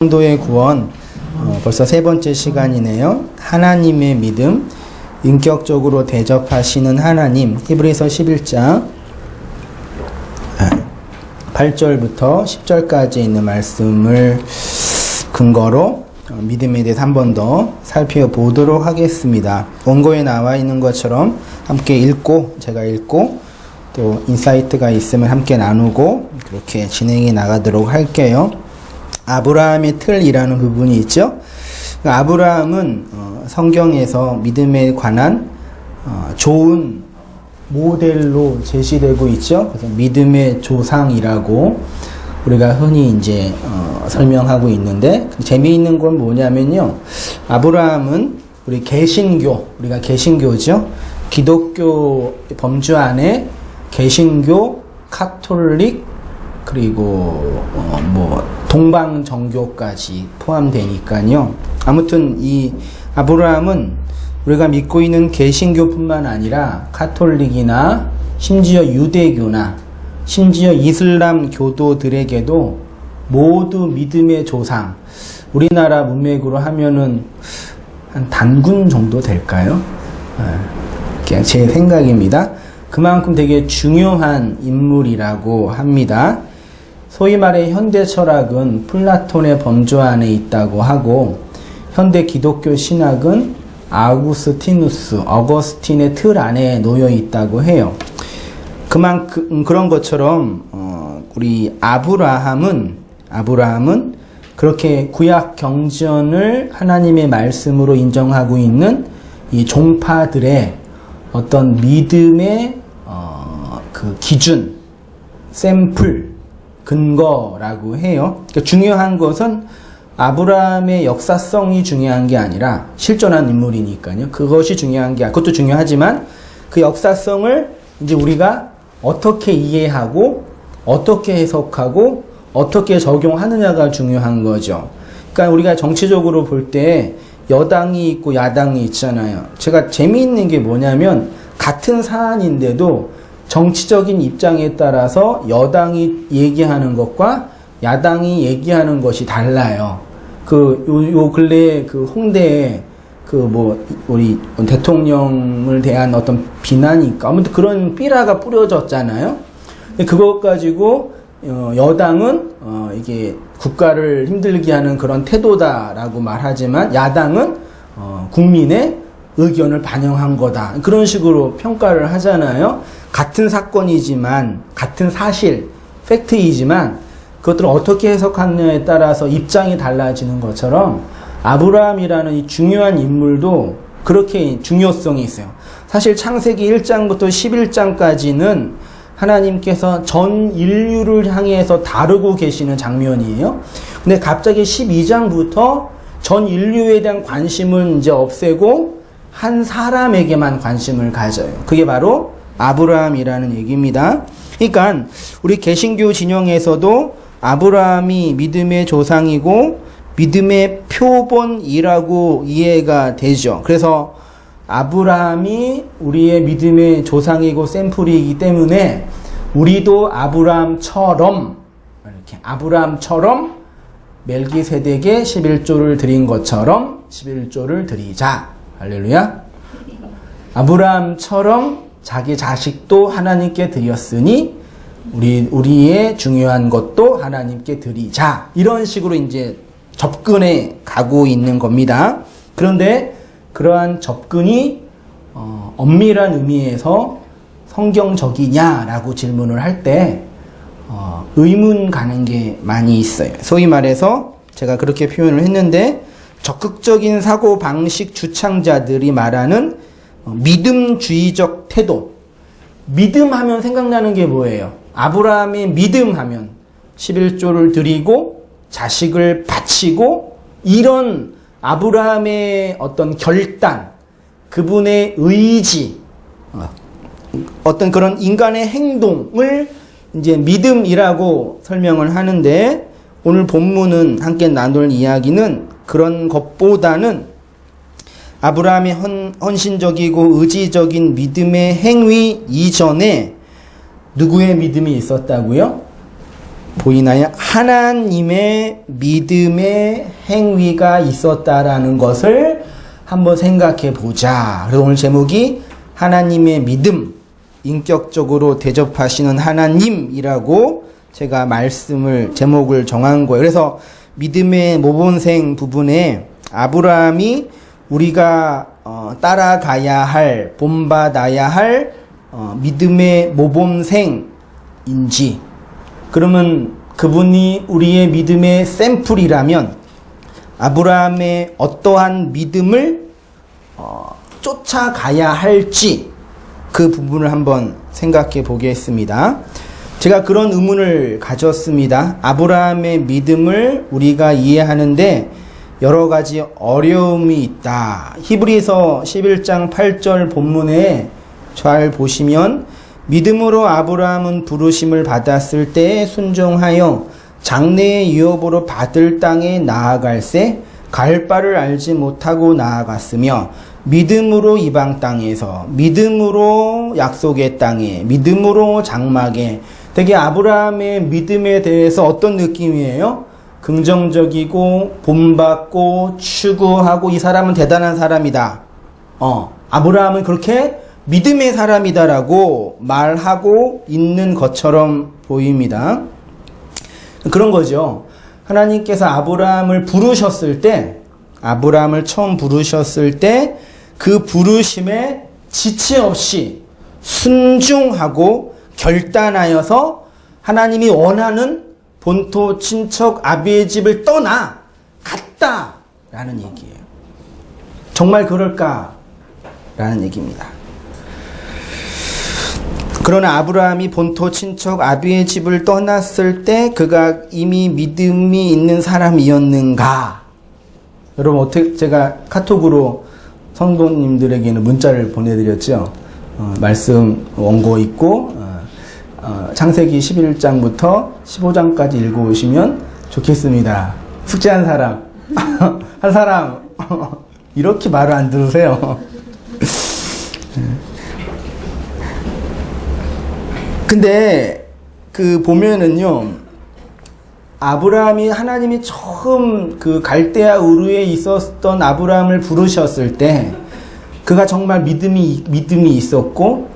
성도의 구원, 벌써 세 번째 시간이네요. 하나님의 믿음, 인격적으로 대접하시는 하나님. 히브리서 11장 8절부터 10절까지 있는 말씀을 근거로 믿음에 대해서 한 번 더 살펴보도록 하겠습니다. 원고에 나와 있는 것처럼 함께 읽고, 제가 읽고, 또 인사이트가 있으면 함께 나누고 그렇게 진행해 나가도록 할게요. 아브라함의 틀이라는 부분이 있죠. 아브라함은 성경에서 믿음에 관한 좋은 모델로 제시되고 있죠. 그래서 믿음의 조상이라고 우리가 흔히 이제 설명하고 있는데, 재미있는 건 뭐냐면요, 아브라함은 우리가 개신교죠. 기독교 범주 안에 개신교, 카톨릭, 그리고 동방 정교까지 포함되니까요. 아무튼 이 아브라함은 우리가 믿고 있는 개신교뿐만 아니라 카톨릭이나 심지어 유대교나 심지어 이슬람 교도들에게도 모두 믿음의 조상, 우리나라 문맥으로 하면은 한 단군 정도 될까요? 그냥 제 생각입니다. 그만큼 되게 중요한 인물이라고 합니다. 소위 말해 현대 철학은 플라톤의 범주 안에 있다고 하고, 현대 기독교 신학은 어거스틴의 틀 안에 놓여 있다고 해요. 그만큼 그런 것처럼 우리 아브라함은 그렇게 구약 경전을 하나님의 말씀으로 인정하고 있는 이 종파들의 어떤 믿음의 그 기준, 샘플, 근거라고 해요. 그러니까 중요한 것은 아브라함의 역사성이 중요한 게 아니라, 실존한 인물이니까요. 그것이 중요한 게, 그것도 중요하지만 그 역사성을 이제 우리가 어떻게 이해하고 어떻게 해석하고 어떻게 적용하느냐가 중요한 거죠. 그러니까 우리가 정치적으로 볼 때 여당이 있고 야당이 있잖아요. 제가 재미있는 게 뭐냐면, 같은 사안인데도 정치적인 입장에 따라서 여당이 얘기하는 것과 야당이 얘기하는 것이 달라요. 요 근래에 홍대에 우리 대통령을 대한 어떤 비난이니까 아무튼 그런 삐라가 뿌려졌잖아요. 근데 그것 가지고 여당은 이게 국가를 힘들게 하는 그런 태도다라고 말하지만, 야당은 국민의 의견을 반영한 거다, 그런 식으로 평가를 하잖아요. 같은 사건이지만, 같은 사실, 팩트이지만 그것들을 어떻게 해석하느냐에 따라서 입장이 달라지는 것처럼 아브라함이라는 이 중요한 인물도 그렇게 중요성이 있어요. 사실 창세기 1장부터 11장까지는 하나님께서 전 인류를 향해서 다루고 계시는 장면이에요. 근데 갑자기 12장부터 전 인류에 대한 관심을 이제 없애고 한 사람에게만 관심을 가져요. 그게 바로 아브라함이라는 얘기입니다. 그러니까 우리 개신교 진영에서도 아브라함이 믿음의 조상이고 믿음의 표본이라고 이해가 되죠. 그래서 아브라함이 우리의 믿음의 조상이고 샘플이기 때문에 우리도 아브라함처럼 멜기세덱에 11조를 드린 것처럼 11조를 드리자. 할렐루야. 아브라함처럼 자기 자식도 하나님께 드렸으니 우리의 중요한 것도 하나님께 드리자. 이런 식으로 이제 접근해 가고 있는 겁니다. 그런데 그러한 접근이 엄밀한 의미에서 성경적이냐라고 질문을 할 때 의문 가는 게 많이 있어요. 소위 말해서 제가 그렇게 표현을 했는데, 적극적인 사고방식 주창자들이 말하는 믿음주의적 태도. 믿음하면 생각나는 게 뭐예요? 아브라함의 믿음하면 11조를 드리고 자식을 바치고, 이런 아브라함의 어떤 결단, 그분의 의지, 어떤 그런 인간의 행동을 이제 믿음이라고 설명을 하는데, 오늘 본문은 함께 나눌 이야기는 그런 것보다는 아브라함의 헌신적이고 의지적인 믿음의 행위 이전에 누구의 믿음이 있었다고요? 보이나요? 하나님의 믿음의 행위가 있었다라는 것을 한번 생각해 보자. 그래서 오늘 제목이 하나님의 믿음, 인격적으로 대접하시는 하나님이라고 제가 제목을 정한 거예요. 그래서 믿음의 모범생 부분에 아브라함이 우리가 따라가야 할, 본받아야 할 믿음의 모범생인지, 그러면 그분이 우리의 믿음의 샘플이라면 아브라함의 어떠한 믿음을 쫓아가야 할지 그 부분을 한번 생각해 보겠습니다. 제가 그런 의문을 가졌습니다. 아브라함의 믿음을 우리가 이해하는데 여러 가지 어려움이 있다. 히브리서 11장 8절 본문에 잘 보시면 믿음으로 아브라함은 부르심을 받았을 때 순종하여 장래의 유업으로 받을 땅에 나아갈새 갈 바를 알지 못하고 나아갔으며 믿음으로 이방 땅에서 믿음으로 약속의 땅에 믿음으로 장막에 되게 아브라함의 믿음에 대해서 어떤 느낌이에요? 긍정적이고 본받고 추구하고 이 사람은 대단한 사람이다. 아브라함은 그렇게 믿음의 사람이다라고 말하고 있는 것처럼 보입니다. 그런 거죠. 하나님께서 아브라함을 처음 부르셨을 때 그 부르심에 지체 없이 순종하고 결단하여서 하나님이 원하는 본토 친척 아비의 집을 떠나 갔다라는 얘기예요. 정말 그럴까라는 얘기입니다. 그러나 아브라함이 본토 친척 아비의 집을 떠났을 때 그가 이미 믿음이 있는 사람이었는가? 여러분 어떻게 제가 카톡으로 성도님들에게는 문자를 보내드렸죠. 말씀 원고 있고 창세기 11장부터 15장까지 읽어오시면 좋겠습니다. 숙제한 사람 한 사람 이렇게 말을 안 들으세요. 근데 보면은요, 아브라함이 하나님이 처음 갈대아 우르에 있었던 아브라함을 부르셨을 때 그가 정말 믿음이 있었고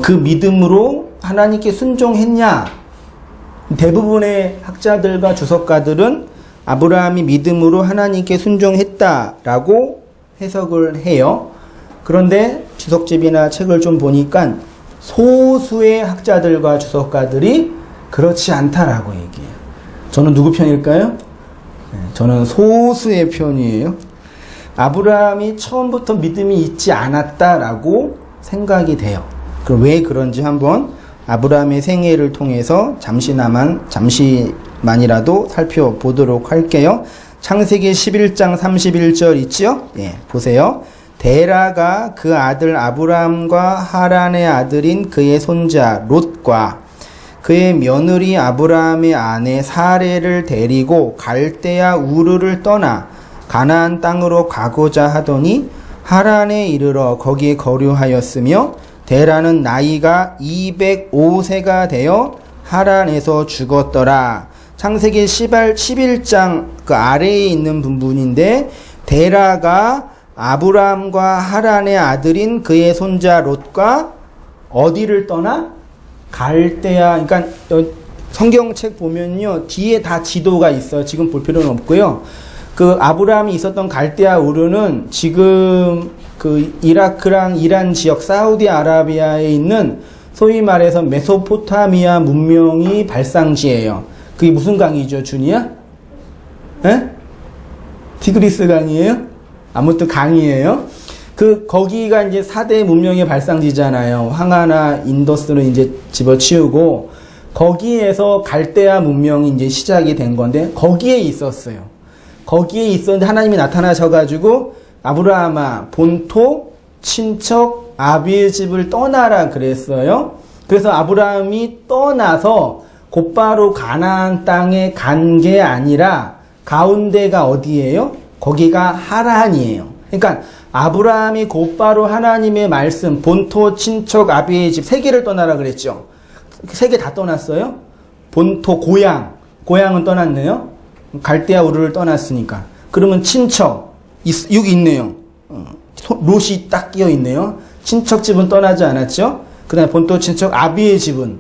그 믿음으로 하나님께 순종했냐? 대부분의 학자들과 주석가들은 아브라함이 믿음으로 하나님께 순종했다라고 해석을 해요. 그런데 주석집이나 책을 좀 보니까 소수의 학자들과 주석가들이 그렇지 않다라고 얘기해요. 저는 누구 편일까요? 저는 소수의 편이에요. 아브라함이 처음부터 믿음이 있지 않았다라고 생각이 돼요. 그럼 왜 그런지 한번 아브라함의 생애를 통해서 잠시만이라도 살펴보도록 할게요. 창세기 11장 31절 있죠? 보세요. 데라가 그 아들 아브라함과 하란의 아들인 그의 손자 롯과 그의 며느리 아브라함의 아내 사레를 데리고 갈대아 우르를 떠나 가나안 땅으로 가고자 하더니 하란에 이르러 거기에 거류하였으며 데라는 나이가 205세가 되어 하란에서 죽었더라. 창세기 11장 그 아래에 있는 부분인데 데라가 아브라함과 하란의 아들인 그의 손자 롯과 어디를 떠나? 갈대아. 그러니까 성경책 보면요 뒤에 다 지도가 있어요. 지금 볼 필요는 없고요. 아브라함이 있었던 갈대아 우르는 지금 이라크랑 이란 지역 사우디아라비아에 있는 소위 말해서 메소포타미아 문명이 발상지예요. 그게 무슨 강이죠, 준이야? 티그리스 강이에요? 아무튼 강이에요. 거기가 이제 4대 문명의 발상지잖아요. 황하나 인더스를 이제 집어치우고, 거기에서 갈대아 문명이 이제 시작이 된 건데, 거기에 있었어요. 거기에 있었는데 하나님이 나타나셔가지고, 아브라함아, 본토, 친척, 아비의 집을 떠나라 그랬어요. 그래서 아브라함이 떠나서 곧바로 가나안 땅에 간 게 아니라, 가운데가 어디예요? 거기가 하란이에요. 그러니까 아브라함이 곧바로 하나님의 말씀, 본토, 친척, 아비의 집 3개를 떠나라 그랬죠. 3개 다 떠났어요? 본토 고향은 떠났네요. 갈대아 우르를 떠났으니까. 그러면 친척 여기 있네요. 롯이 딱 끼어 있네요. 친척 집은 떠나지 않았죠. 그다음에 본토 친척 아비의 집은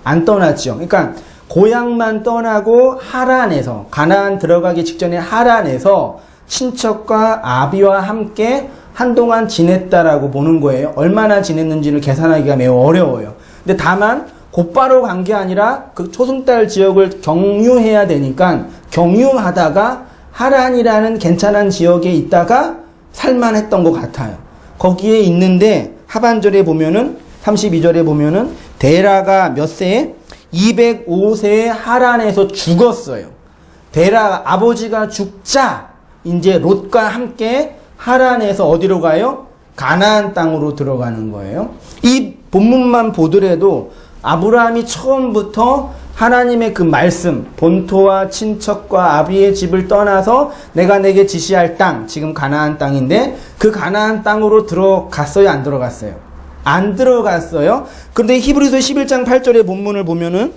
안 떠났죠. 그러니까 고향만 떠나고 하란에서 가나안 들어가기 직전에 하란에서 친척과 아비와 함께 한동안 지냈다라고 보는 거예요. 얼마나 지냈는지를 계산하기가 매우 어려워요. 근데 다만 곧바로 간 게 아니라 그 초승달 지역을 경유해야 되니까 경유하다가 하란이라는 괜찮은 지역에 있다가 살만했던 것 같아요. 거기에 있는데 하반절에 보면은 32절에 보면은 데라가 몇 세에 205세에 하란에서 죽었어요. 데라 아버지가 죽자 이제 롯과 함께 하란에서 어디로 가요? 가나안 땅으로 들어가는 거예요. 이 본문만 보더라도 아브라함이 처음부터 하나님의 그 말씀, 본토와 친척과 아비의 집을 떠나서 내가 내게 지시할 땅, 지금 가나안 땅인데 그 가나안 땅으로 들어갔어요? 안 들어갔어요? 안 들어갔어요. 그런데 히브리서 11장 8절의 본문을 보면은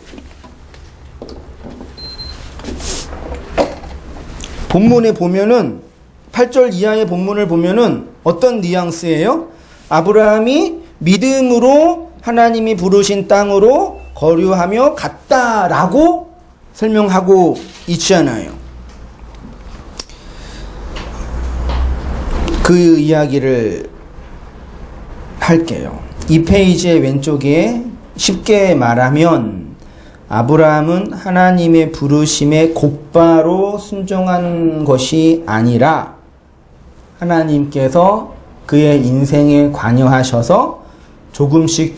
본문에 보면은 8절 이하의 본문을 보면은 어떤 뉘앙스예요? 아브라함이 믿음으로 하나님이 부르신 땅으로 거류하며 갔다라고 설명하고 있잖아요. 그 이야기를 할게요. 이 페이지의 왼쪽에 쉽게 말하면 아브라함은 하나님의 부르심에 곧바로 순종한 것이 아니라 하나님께서 그의 인생에 관여하셔서 조금씩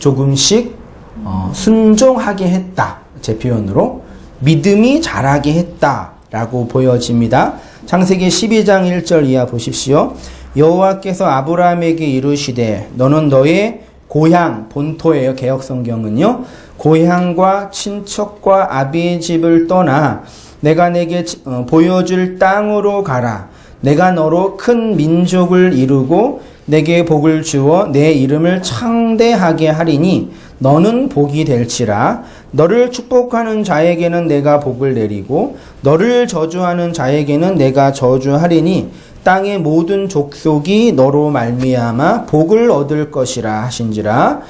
순종하게 했다. 제 표현으로 믿음이 자라게 했다라고 보여집니다. 창세기 12장 1절 이하 보십시오. 여호와께서 아브라함에게 이르시되 너는 너의 고향, 본토예요. 개역성경은요. 고향과 친척과 아비의 집을 떠나 내가 내게 보여줄 땅으로 가라. 내가 너로 큰 민족을 이루고 내게 복을 주어 내 이름을 창대하게 하리니 너는 복이 될지라. 너를 축복하는 자에게는 내가 복을 내리고 너를 저주하는 자에게는 내가 저주하리니 땅의 모든 족속이 너로 말미암아 복을 얻을 것이라 하신지라.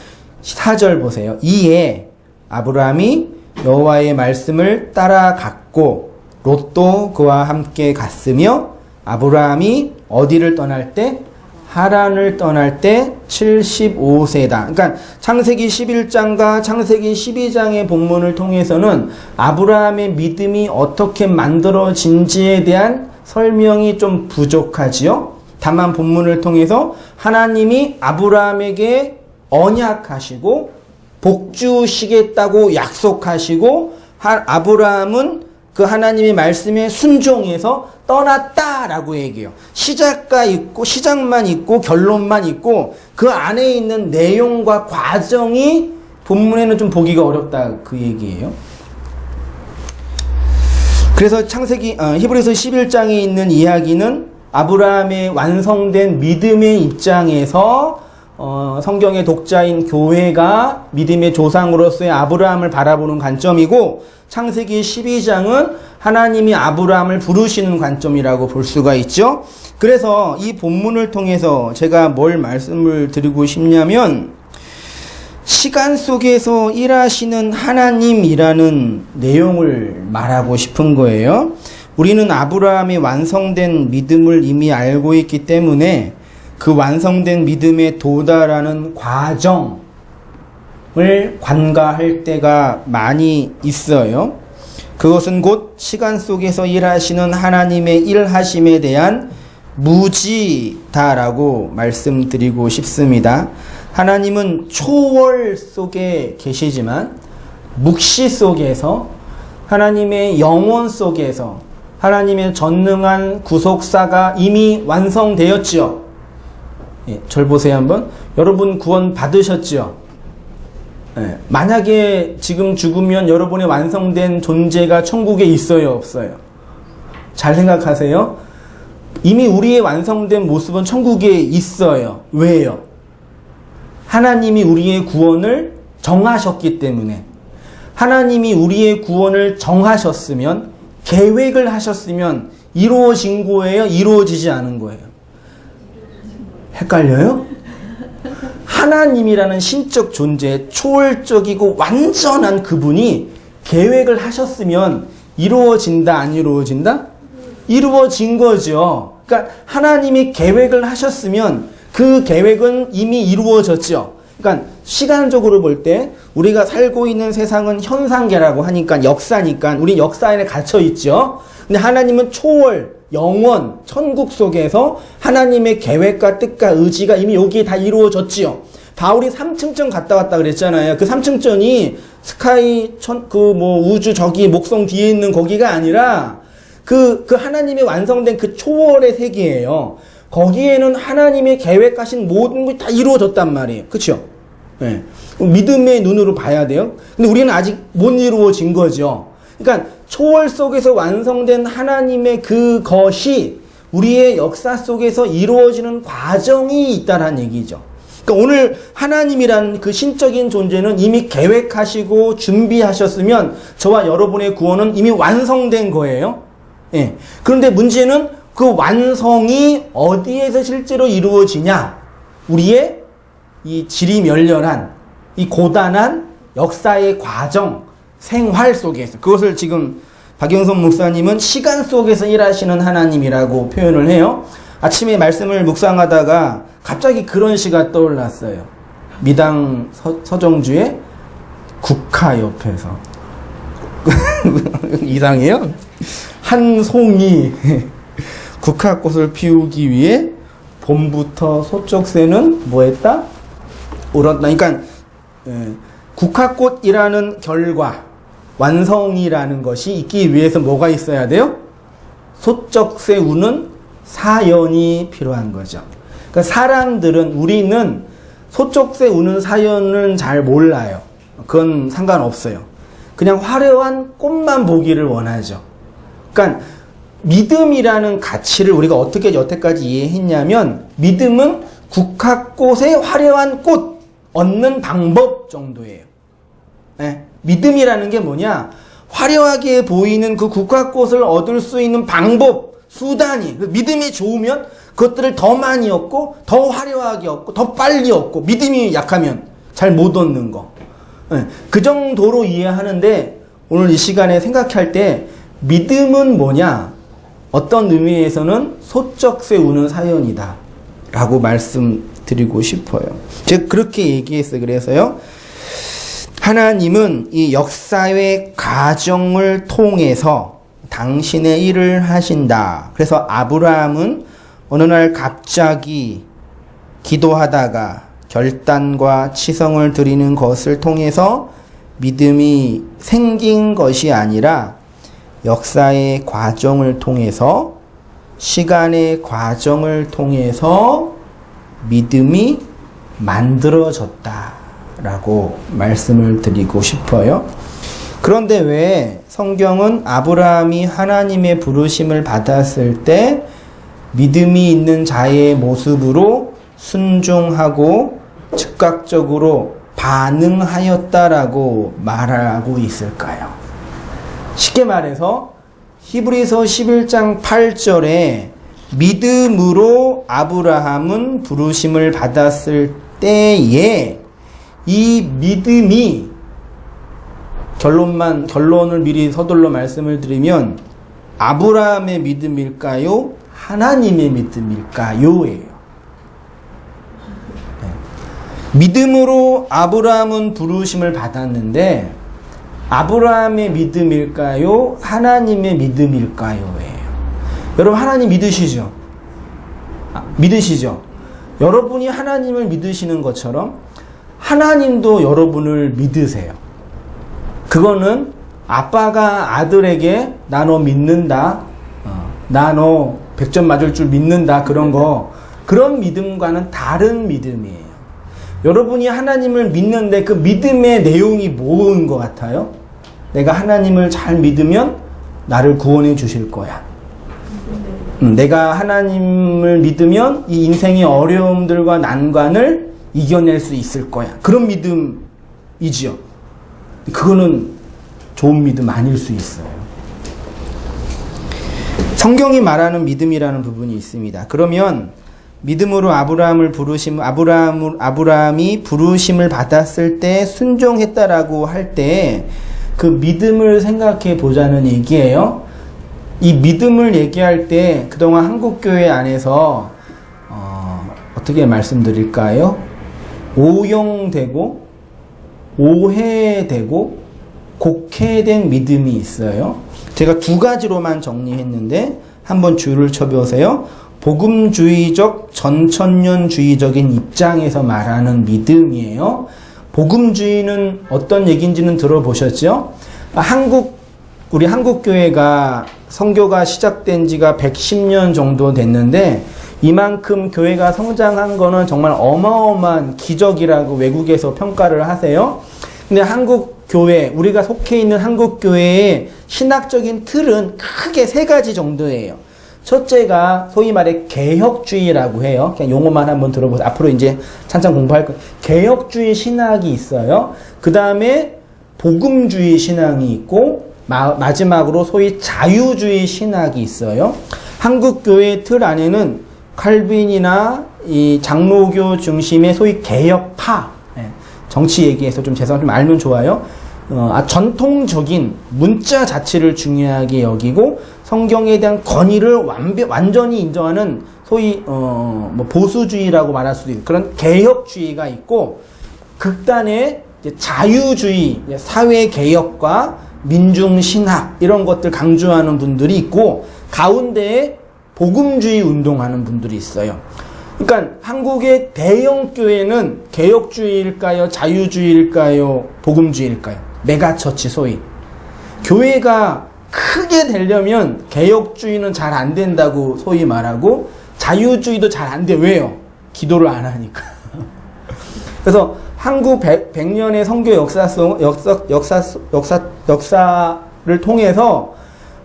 4절 보세요. 이에 아브라함이 여호와의 말씀을 따라갔고 롯도 그와 함께 갔으며 아브라함이 어디를 떠날 때? 하란을 떠날 때 75세다. 그러니까 창세기 11장과 창세기 12장의 본문을 통해서는 아브라함의 믿음이 어떻게 만들어진지에 대한 설명이 좀 부족하지요. 다만 본문을 통해서 하나님이 아브라함에게 언약하시고 복 주시겠다고 약속하시고 아브라함은 그 하나님의 말씀에 순종해서 떠났다라고 얘기해요. 시작가 있고 시작만 있고 결론만 있고 그 안에 있는 내용과 과정이 본문에는 좀 보기가 어렵다 그 얘기예요. 그래서 창세기 히브리서 11장에 있는 이야기는 아브라함의 완성된 믿음의 입장에서 성경의 독자인 교회가 믿음의 조상으로서의 아브라함을 바라보는 관점이고 창세기 12장은 하나님이 아브라함을 부르시는 관점이라고 볼 수가 있죠. 그래서 이 본문을 통해서 제가 뭘 말씀을 드리고 싶냐면 시간 속에서 일하시는 하나님이라는 내용을 말하고 싶은 거예요. 우리는 아브라함의 완성된 믿음을 이미 알고 있기 때문에 그 완성된 믿음에 도달하는 과정을 관가할 때가 많이 있어요. 그것은 곧 시간 속에서 일하시는 하나님의 일하심에 대한 무지다라고 말씀드리고 싶습니다. 하나님은 초월 속에 계시지만 묵시 속에서 하나님의 영원 속에서 하나님의 전능한 구속사가 이미 완성되었지요. 예, 절 보세요 한번. 여러분 구원 받으셨죠? 예, 만약에 지금 죽으면 여러분의 완성된 존재가 천국에 있어요 없어요? 잘 생각하세요. 이미 우리의 완성된 모습은 천국에 있어요. 왜요? 하나님이 우리의 구원을 정하셨기 때문에. 하나님이 우리의 구원을 정하셨으면, 계획을 하셨으면 이루어진 거예요? 이루어지지 않은 거예요? 헷갈려요? 하나님이라는 신적 존재, 초월적이고 완전한 그분이 계획을 하셨으면 이루어진다, 안 이루어진다? 이루어진 거죠. 그러니까 하나님이 계획을 하셨으면 그 계획은 이미 이루어졌죠. 그러니까 시간적으로 볼 때 우리가 살고 있는 세상은 현상계라고 하니까 역사니까 우리 역사 안에 갇혀 있죠. 근데 하나님은 초월, 영원, 천국 속에서 하나님의 계획과 뜻과 의지가 이미 여기에 다 이루어졌지요. 바울이 3층전 갔다 왔다 그랬잖아요. 그 3층전이 스카이, 우주 저기 목성 뒤에 있는 거기가 아니라 그 하나님의 완성된 그 초월의 세계예요. 거기에는 하나님의 계획하신 모든 것이 다 이루어졌단 말이에요. 그쵸? 네. 믿음의 눈으로 봐야 돼요. 근데 우리는 아직 못 이루어진 거죠. 그러니까 초월 속에서 완성된 하나님의 그것이 우리의 역사 속에서 이루어지는 과정이 있다는 얘기죠. 그러니까 오늘 하나님이란 그 신적인 존재는 이미 계획하시고 준비하셨으면 저와 여러분의 구원은 이미 완성된 거예요. 예. 그런데 문제는 그 완성이 어디에서 실제로 이루어지냐? 우리의 이 지리멸렬한, 이 고단한 역사의 과정, 생활 속에서. 그것을 지금 박영선 목사님은 시간 속에서 일하시는 하나님이라고 표현을 해요. 아침에 말씀을 묵상하다가 갑자기 그런 시가 떠올랐어요. 미당 서정주의 국화 옆에서. 이상해요? 한 송이 국화꽃을 피우기 위해 봄부터 소쩍새는 뭐 했다? 울었다. 그러니까 국화꽃이라는 결과, 완성이라는 것이 있기 위해서 뭐가 있어야 돼요? 소쩍새 우는 사연이 필요한 거죠. 그러니까 사람들은, 우리는 소쩍새 우는 사연은 잘 몰라요. 그건 상관없어요. 그냥 화려한 꽃만 보기를 원하죠. 그러니까 믿음이라는 가치를 우리가 어떻게 여태까지 이해했냐면, 믿음은 국화꽃의 화려한 꽃 얻는 방법 정도예요. 네? 믿음이라는 게 뭐냐? 화려하게 보이는 그 국화꽃을 얻을 수 있는 방법, 수단이, 믿음이 좋으면 그것들을 더 많이 얻고 더 화려하게 얻고 더 빨리 얻고, 믿음이 약하면 잘 못 얻는 거. 네. 그 정도로 이해하는데, 오늘 이 시간에 생각할 때 믿음은 뭐냐? 어떤 의미에서는 소쩍새 우는 사연이다 라고 말씀드리고 싶어요. 제가 그렇게 얘기했어요. 그래서요, 하나님은 이 역사의 과정을 통해서 당신의 일을 하신다. 그래서 아브라함은 어느 날 갑자기 기도하다가 결단과 치성을 드리는 것을 통해서 믿음이 생긴 것이 아니라 역사의 과정을 통해서, 시간의 과정을 통해서 믿음이 만들어졌다라고 말씀을 드리고 싶어요. 그런데 왜 성경은 아브라함이 하나님의 부르심을 받았을 때 믿음이 있는 자의 모습으로 순종하고 즉각적으로 반응하였다라고 말하고 있을까요? 쉽게 말해서 히브리서 11장 8절에 믿음으로 아브라함은 부르심을 받았을 때에, 이 믿음이, 결론을 미리 서둘러 말씀을 드리면, 아브라함의 믿음일까요? 하나님의 믿음일까요? 예요. 믿음으로 아브라함은 부르심을 받았는데 아브라함의 믿음일까요? 하나님의 믿음일까요? 예요. 여러분, 하나님 믿으시죠? 믿으시죠? 여러분이 하나님을 믿으시는 것처럼 하나님도 여러분을 믿으세요. 그거는 아빠가 아들에게 나 너 믿는다, 나 너 100점 맞을 줄 믿는다, 그런 믿음과는 다른 믿음이에요. 여러분이 하나님을 믿는데 그 믿음의 내용이 뭐인 것 같아요? 내가 하나님을 잘 믿으면 나를 구원해 주실 거야. 내가 하나님을 믿으면 이 인생의 어려움들과 난관을 이겨낼 수 있을 거야. 그런 믿음이지요. 그거는 좋은 믿음 아닐 수 있어요. 성경이 말하는 믿음이라는 부분이 있습니다. 그러면 믿음으로 아브라함이 부르심을 받았을 때 순종했다라고 할 때 그 믿음을 생각해 보자는 얘기예요. 이 믿음을 얘기할 때 그동안 한국교회 안에서 어떻게 말씀드릴까요? 오용되고 오해되고 곡해된 믿음이 있어요. 제가 두 가지로만 정리했는데 한번 줄을 쳐보세요. 복음주의적 전천년주의적인 입장에서 말하는 믿음이에요. 복음주의는 어떤 얘기인지는 들어보셨죠? 우리 한국교회가 선교가 시작된 지가 110년 정도 됐는데 이만큼 교회가 성장한 거는 정말 어마어마한 기적이라고 외국에서 평가를 하세요. 근데 한국교회, 우리가 속해 있는 한국교회의 신학적인 틀은 크게 세 가지 정도예요. 첫째가 소위 말해 개혁주의라고 해요. 그냥 용어만 한번 들어보세요. 앞으로 이제 찬찬 공부할 거예요. 개혁주의 신학이 있어요. 그 다음에 복음주의 신앙이 있고 마지막으로 소위 자유주의 신학이 있어요. 한국교회 틀 안에는 칼빈이나 이 장로교 중심의 소위 개혁파, 정치 얘기해서 좀 죄송하지만 좀 알면 좋아요. 전통적인 문자 자체를 중요하게 여기고 성경에 대한 권위를 완전히 인정하는 소위 보수주의라고 말할 수도 있고 그런 개혁주의가 있고 극단의 이제 자유주의, 사회 개혁과 민중 신학 이런 것들 강조하는 분들이 있고 가운데에 복음주의 운동하는 분들이 있어요. 그러니까 한국의 대형 교회는 개혁주의일까요? 자유주의일까요? 복음주의일까요? 메가처치 소위. 교회가 크게 되려면 개혁주의는 잘 안 된다고 소위 말하고 자유주의도 잘 안 돼. 왜요? 기도를 안 하니까. 그래서 한국 100년의 선교 역사를 통해서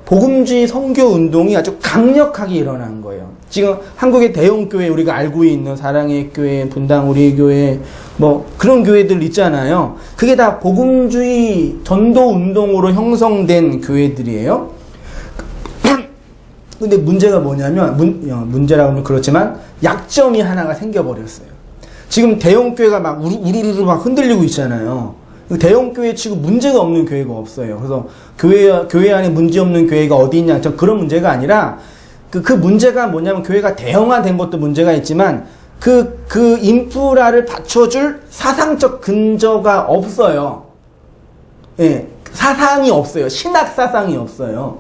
복음주의 선교 운동이 아주 강력하게 일어난 거예요. 지금 한국의 대형 교회 우리가 알고 있는 사랑의 교회, 분당 우리 교회 뭐 그런 교회들 있잖아요. 그게 다 복음주의 전도 운동으로 형성된 교회들이에요. 근데 문제가 뭐냐면 문제라고 하면 그렇지만 약점이 하나가 생겨버렸어요. 지금 대형 교회가 막 우르르르 막 흔들리고 있잖아요. 대형 교회 치고 문제가 없는 교회가 없어요. 그래서 교회 안에 문제 없는 교회가 어디 있냐, 저 그런 문제가 아니라 그 문제가 뭐냐면 교회가 대형화된 것도 문제가 있지만 그 인프라를 받쳐줄 사상적 근저가 없어요. 예, 사상이 없어요. 신학 사상이 없어요.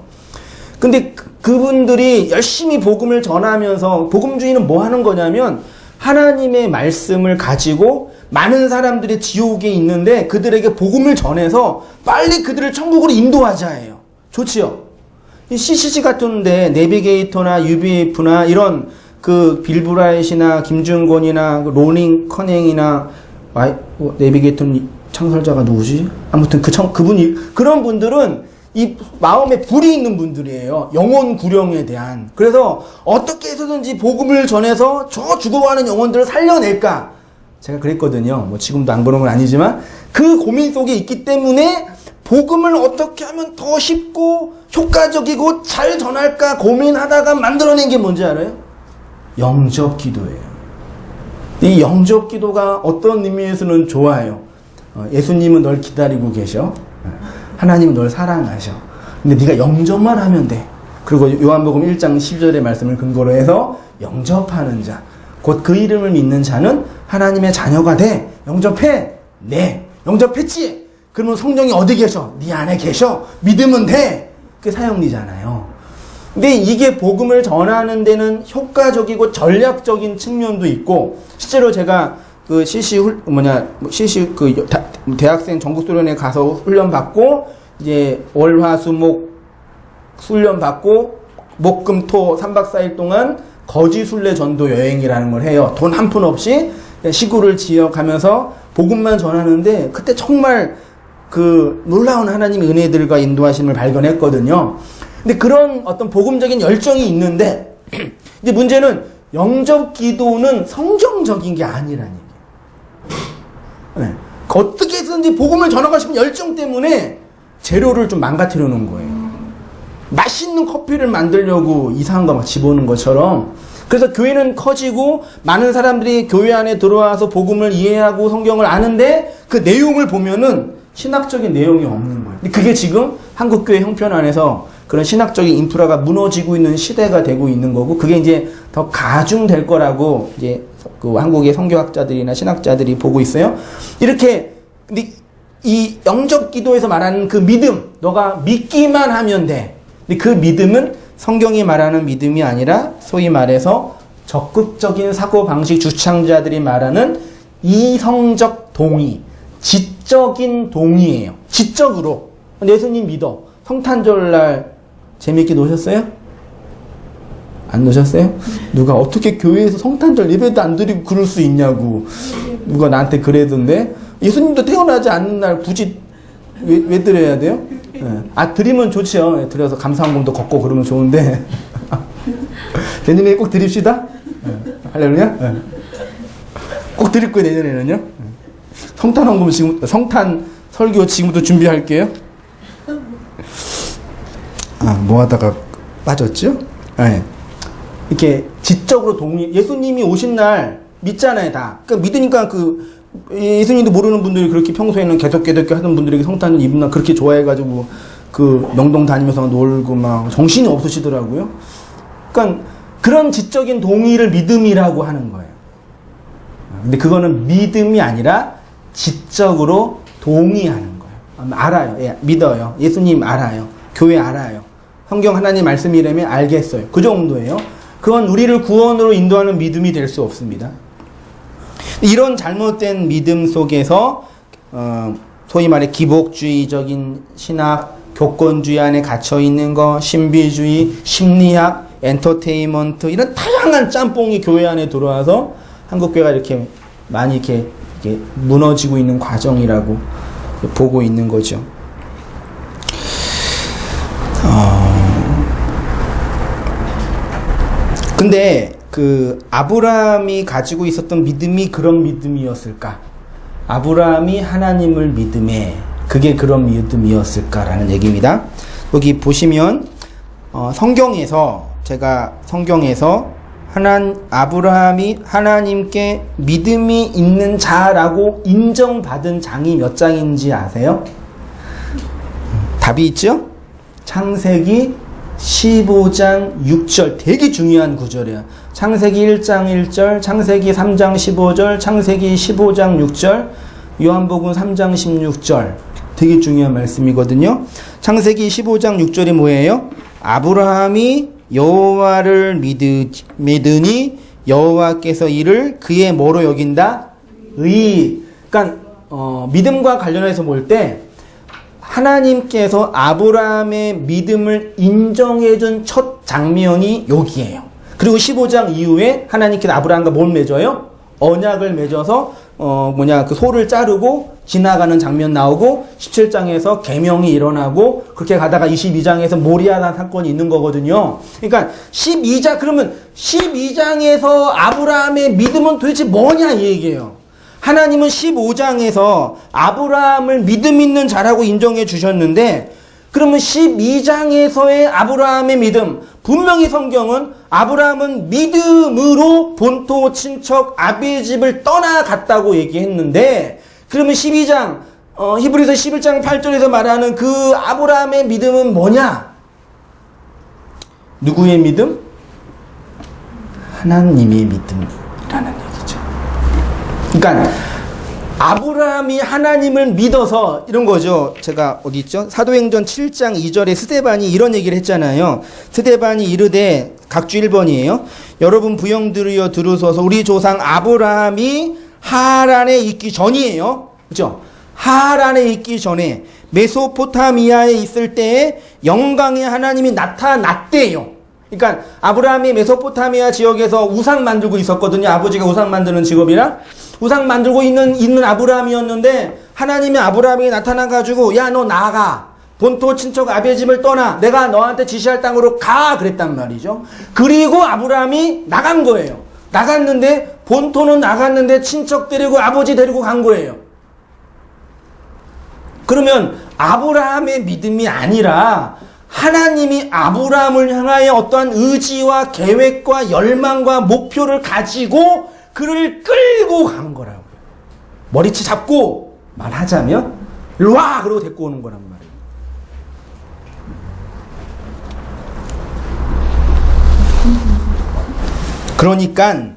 근데 그분들이 열심히 복음을 전하면서 복음주의는 뭐 하는 거냐면 하나님의 말씀을 가지고 많은 사람들이 지옥에 있는데 그들에게 복음을 전해서 빨리 그들을 천국으로 인도하자예요. 좋지요? 이 CCC 같은데 내비게이터나 UBF나 이런 그 빌브라이트나 김준권이나 로닝 커닝이나 내비게이터는 창설자가 누구지? 아무튼 그분이 그런 분들은 이 마음에 불이 있는 분들이에요. 영혼 구령에 대한. 그래서 어떻게 해서든지 복음을 전해서 저 죽어가는 영혼들을 살려낼까? 제가 그랬거든요. 뭐 지금도 안 그런 건 아니지만 그 고민 속에 있기 때문에 복음을 어떻게 하면 더 쉽고 효과적이고 잘 전할까 고민하다가 만들어낸 게 뭔지 알아요? 영접 기도예요. 이 영접 기도가 어떤 의미에서는 좋아요. 예수님은 널 기다리고 계셔. 하나님은 널 사랑하셔. 근데 네가 영접만 하면 돼. 그리고 요한복음 1장 10절의 말씀을 근거로 해서 영접하는 자, 곧 그 이름을 믿는 자는 하나님의 자녀가 돼. 영접해? 네. 영접했지? 그러면 성령이 어디 계셔? 네 안에 계셔. 믿으면 돼. 그게 사형리잖아요. 근데 이게 복음을 전하는 데는 효과적이고 전략적인 측면도 있고, 실제로 제가 그 대학생 전국수련회 가서 훈련 받고, 이제 월화수목 훈련 받고, 목금토 3박 4일 동안 거지순례 전도 여행이라는 걸 해요. 돈 한 푼 없이 시구를 지어가면서 복음만 전하는데, 그때 정말 그 놀라운 하나님의 은혜들과 인도하심을 발견했거든요. 근데 그런 어떤 복음적인 열정이 있는데, 이제 문제는 영접 기도는 성경적인 게 아니라는 얘기예요. 네. 어떻게 해서든지 복음을 전하고 싶은 열정 때문에 재료를 좀 망가뜨려 놓은 거예요. 맛있는 커피를 만들려고 이상한 거 막 집어넣는 것처럼. 그래서 교회는 커지고 많은 사람들이 교회 안에 들어와서 복음을 이해하고 성경을 아는데 그 내용을 보면은 신학적인 내용이 없는 거예요. 근데 그게 지금 한국교회 형편 안에서 그런 신학적인 인프라가 무너지고 있는 시대가 되고 있는 거고, 그게 이제 더 가중될 거라고 이제 그 한국의 선교학자들이나 신학자들이 보고 있어요. 이렇게, 근데 이 영접 기도에서 말하는 그 믿음, 너가 믿기만 하면 돼. 근데 그 믿음은 성경이 말하는 믿음이 아니라 소위 말해서 적극적인 사고방식 주창자들이 말하는 이성적 동의, 지적인 동의예요. 지적으로. 예수님 믿어. 성탄절날 재밌게 노셨어요? 안 노셨어요? 누가 어떻게 교회에서 성탄절 예배도 안 드리고 그럴 수 있냐고 누가 나한테 그래던데, 예수님도 태어나지 않는 날 굳이 왜 드려야 돼요? 네. 아, 드리면 좋지요. 드려서 감사한금도 걷고 그러면 좋은데 내년에 꼭 드립시다. 네. 할렐루야. 네. 꼭 드릴 거예요, 내년에는요. 네. 성탄헌금 지금, 성탄 설교 지금부터 준비할게요. 아, 뭐 하다가 빠졌죠? 네. 이렇게 지적으로 예수님이 오신 날 믿잖아요, 다. 그러니까 믿으니까 예수님도 모르는 분들이 그렇게 평소에는 계속 하던 분들에게 성탄절 입은 날 그렇게 좋아해가지고 그 명동 다니면서 놀고 막 정신이 없으시더라고요. 그러니까 그런 지적인 동의를 믿음이라고 하는 거예요. 근데 그거는 믿음이 아니라 지적으로 동의하는 거예요. 알아요. 예, 믿어요. 예수님 알아요. 교회 알아요. 성경 하나님 말씀이라면 알겠어요. 그 정도예요. 그건 우리를 구원으로 인도하는 믿음이 될 수 없습니다. 이런 잘못된 믿음 속에서 소위 말해 기복주의적인 신학, 교권주의 안에 갇혀 있는 거, 신비주의, 심리학, 엔터테인먼트, 이런 다양한 짬뽕이 교회 안에 들어와서 한국교회가 이렇게 많이 이렇게 무너지고 있는 과정이라고 보고 있는 거죠. 근데 아브라함이 가지고 있었던 믿음이 그런 믿음이었을까? 아브라함이 하나님을 믿음에 그게 그런 믿음이었을까라는 얘기입니다. 여기 보시면 성경에서 아브라함이 하나님께 믿음이 있는 자라고 인정받은 장이 몇 장인지 아세요? 답이 있죠? 창세기 15장 6절, 되게 중요한 구절이에요. 창세기 1장 1절, 창세기 3장 15절, 창세기 15장 6절, 요한복음 3장 16절. 되게 중요한 말씀이거든요. 창세기 15장 6절이 뭐예요? 아브라함이 여호와를 믿으니 여호와께서 이를 그의 뭐로 여긴다? 그러니까 믿음과 관련해서 볼 때 하나님께서 아브라함의 믿음을 인정해준 첫 장면이 여기에요. 그리고 15장 이후에 하나님께서 아브라함과 뭘 맺어요? 언약을 맺어서 그 소를 자르고 지나가는 장면 나오고 17장에서 계명이 일어나고 그렇게 가다가 22장에서 모리아 사건이 있는 거거든요. 그러니까 그러면 12장에서 아브라함의 믿음은 도대체 뭐냐 이 얘기예요. 하나님은 15장에서 아브라함을 믿음 있는 자라고 인정해 주셨는데, 그러면 12장에서의 아브라함의 믿음, 분명히 성경은 아브라함은 믿음으로 본토 친척 아비의 집을 떠나갔다고 얘기했는데, 그러면 12장 히브리서 11장 8절에서 말하는 그 아브라함의 믿음은 뭐냐? 누구의 믿음? 하나님의 믿음이라는 얘기죠. 그러니까 아브라함이 하나님을 믿어서 이런 거죠. 제가 어디 있죠? 사도행전 7장 2절에 스데반이 이런 얘기를 했잖아요. 스데반이 이르되, 각주 1번이에요. 여러분 부형들이여 들으소서. 우리 조상 아브라함이 하란에 있기 전이에요. 그죠? 하란에 있기 전에 메소포타미아에 있을 때에 영광의 하나님이 나타났대요. 그러니까 아브라함이 메소포타미아 지역에서 우상 만들고 있었거든요. 아버지가 우상 만드는 직업이라. 우상 만들고 있는 아브라함이었는데, 하나님이 아브라함에게 나타나가지고, 야, 너 나가. 본토 친척 아비의 집을 떠나. 내가 너한테 지시할 땅으로 가. 그랬단 말이죠. 그리고 아브라함이 나간 거예요. 나갔는데, 본토는 나갔는데, 친척 데리고 아버지 데리고 간 거예요. 그러면 아브라함의 믿음이 아니라 하나님이 아브라함을 향하여 어떠한 의지와 계획과 열망과 목표를 가지고 그를 끌고 간 거라고요. 머리채 잡고 말하자면 일로 와! 그러고 데리고 오는 거란 말이에요. 그러니까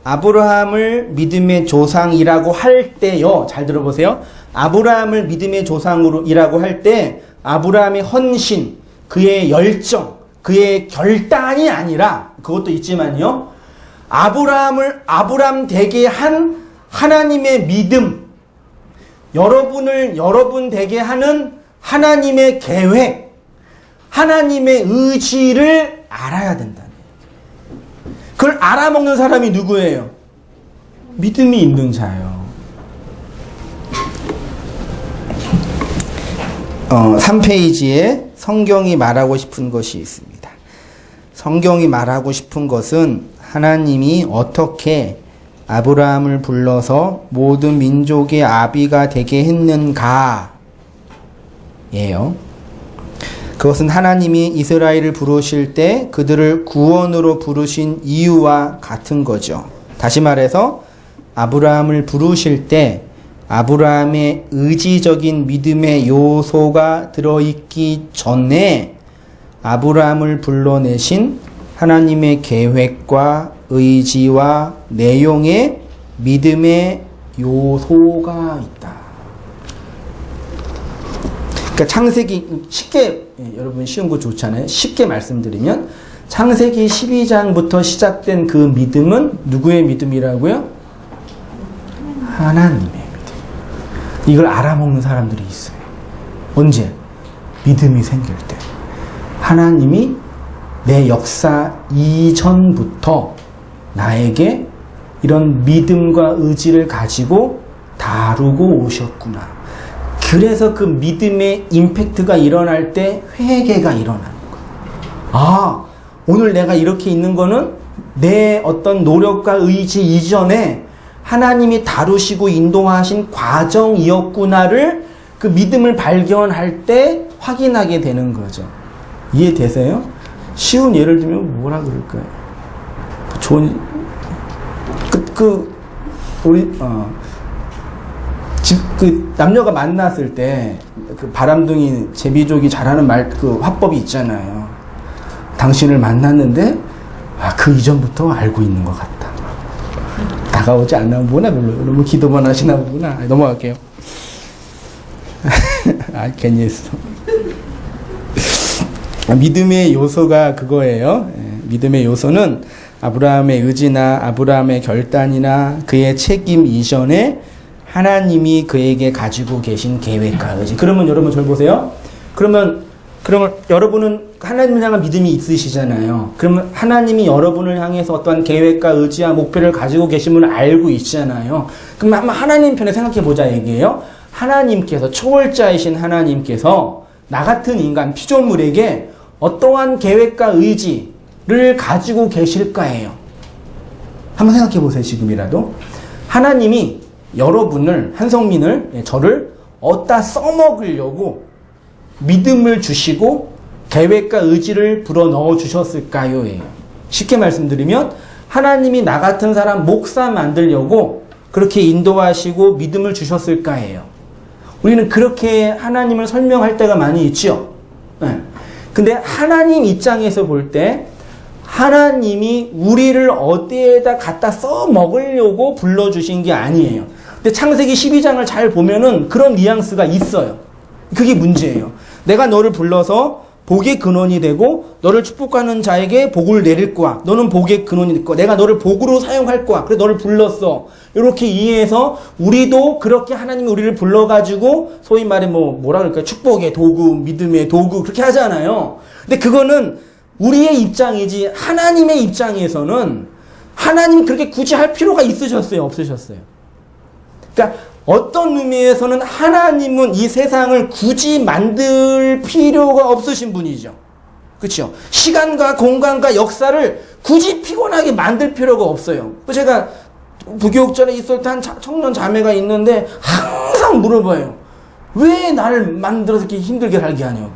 아브라함을 믿음의 조상이라고 할 때요. 잘 들어보세요. 아브라함을 믿음의 조상이라고 할 때 아브라함의 헌신, 그의 열정, 그의 결단이 아니라 그것도 있지만요. 아브라함 되게 한 하나님의 믿음, 여러분 되게 하는 하나님의 계획, 하나님의 의지를 알아야 된다는 얘기예요. 그걸 알아먹는 사람이 누구예요? 믿음이 있는 자예요. 3페이지에 성경이 말하고 싶은 것이 있습니다. 성경이 말하고 싶은 것은 하나님이 어떻게 아브라함을 불러서 모든 민족의 아비가 되게 했는가 예요. 그것은 하나님이 이스라엘을 부르실 때 그들을 구원으로 부르신 이유와 같은 거죠. 다시 말해서 아브라함을 부르실 때 아브라함의 의지적인 믿음의 요소가 들어있기 전에 아브라함을 불러내신 하나님의 계획과 의지와 내용에 믿음의 요소가 있다. 그러니까 창세기 쉽게 여러분 쉬운 거 좋잖아요. 쉽게 말씀드리면 창세기 12장부터 시작된 그 믿음은 누구의 믿음이라고요? 하나님의 믿음. 이걸 알아먹는 사람들이 있어요. 언제? 믿음이 생길 때. 하나님이 내 역사 이전부터 나에게 이런 믿음과 의지를 가지고 다루고 오셨구나. 그래서 그 믿음의 임팩트가 일어날 때 회개가 일어나는 거예요. 아, 오늘 내가 이렇게 있는 거는 내 어떤 노력과 의지 이전에 하나님이 다루시고 인도하신 과정이었구나를 그 믿음을 발견할 때 확인하게 되는 거죠. 이해되세요? 쉬운 예를 들면 뭐라 그럴까요? 좋은 남녀가 만났을 때 그 바람둥이 제비족이 잘하는 그 화법이 있잖아요. 당신을 만났는데 그 이전부터 알고 있는 것 같다. 다가오지 않나 보나 별로. 너무 기도만 하시나 보구나. 넘어갈게요. 괜히 했어. 믿음의 요소가 그거예요. 믿음의 요소는 아브라함의 의지나 아브라함의 결단이나 그의 책임 이전에 하나님이 그에게 가지고 계신 계획과 의지. 그러면 여러분 절 보세요. 그러면 여러분은 하나님을 향한 믿음이 있으시잖아요. 그러면 하나님이 여러분을 향해서 어떠한 계획과 의지와 목표를 가지고 계심을 알고 있잖아요. 그럼 한번 하나님 편에 생각해 보자 얘기예요. 하나님께서 초월자이신 하나님께서 나 같은 인간 피조물에게 어떠한 계획과 의지를 가지고 계실까예요. 한번 생각해 보세요. 지금이라도 하나님이 여러분을 한성민을 저를 어디다 써먹으려고 믿음을 주시고 계획과 의지를 불어넣어 주셨을까요? 쉽게 말씀드리면 하나님이 나 같은 사람 목사 만들려고 그렇게 인도하시고 믿음을 주셨을까예요. 우리는 그렇게 하나님을 설명할 때가 많이 있죠. 근데 하나님 입장에서 볼 때 하나님이 우리를 어디에다 갖다 써먹으려고 불러주신 게 아니에요. 근데 창세기 12장을 잘 보면은 그런 뉘앙스가 있어요. 그게 문제예요. 내가 너를 불러서 복의 근원이 되고 너를 축복하는 자에게 복을 내릴 거야. 너는 복의 근원이 될 거야. 내가 너를 복으로 사용할 거야. 그래서 너를 불렀어. 이렇게 이해해서 우리도 그렇게 하나님이 우리를 불러가지고 소위 말해 뭐라 그럴까요? 축복의 도구, 믿음의 도구 그렇게 하잖아요. 근데 그거는 우리의 입장이지 하나님의 입장에서는 하나님 그렇게 굳이 할 필요가 있으셨어요? 없으셨어요? 그러니까 어떤 의미에서는 하나님은 이 세상을 굳이 만들 필요가 없으신 분이죠. 그렇죠? 시간과 공간과 역사를 굳이 피곤하게 만들 필요가 없어요. 제가 부교육전에 있을 때 한 청년 자매가 있는데 항상 물어봐요. 왜 나를 만들어서 이렇게 힘들게 살게 하냐고.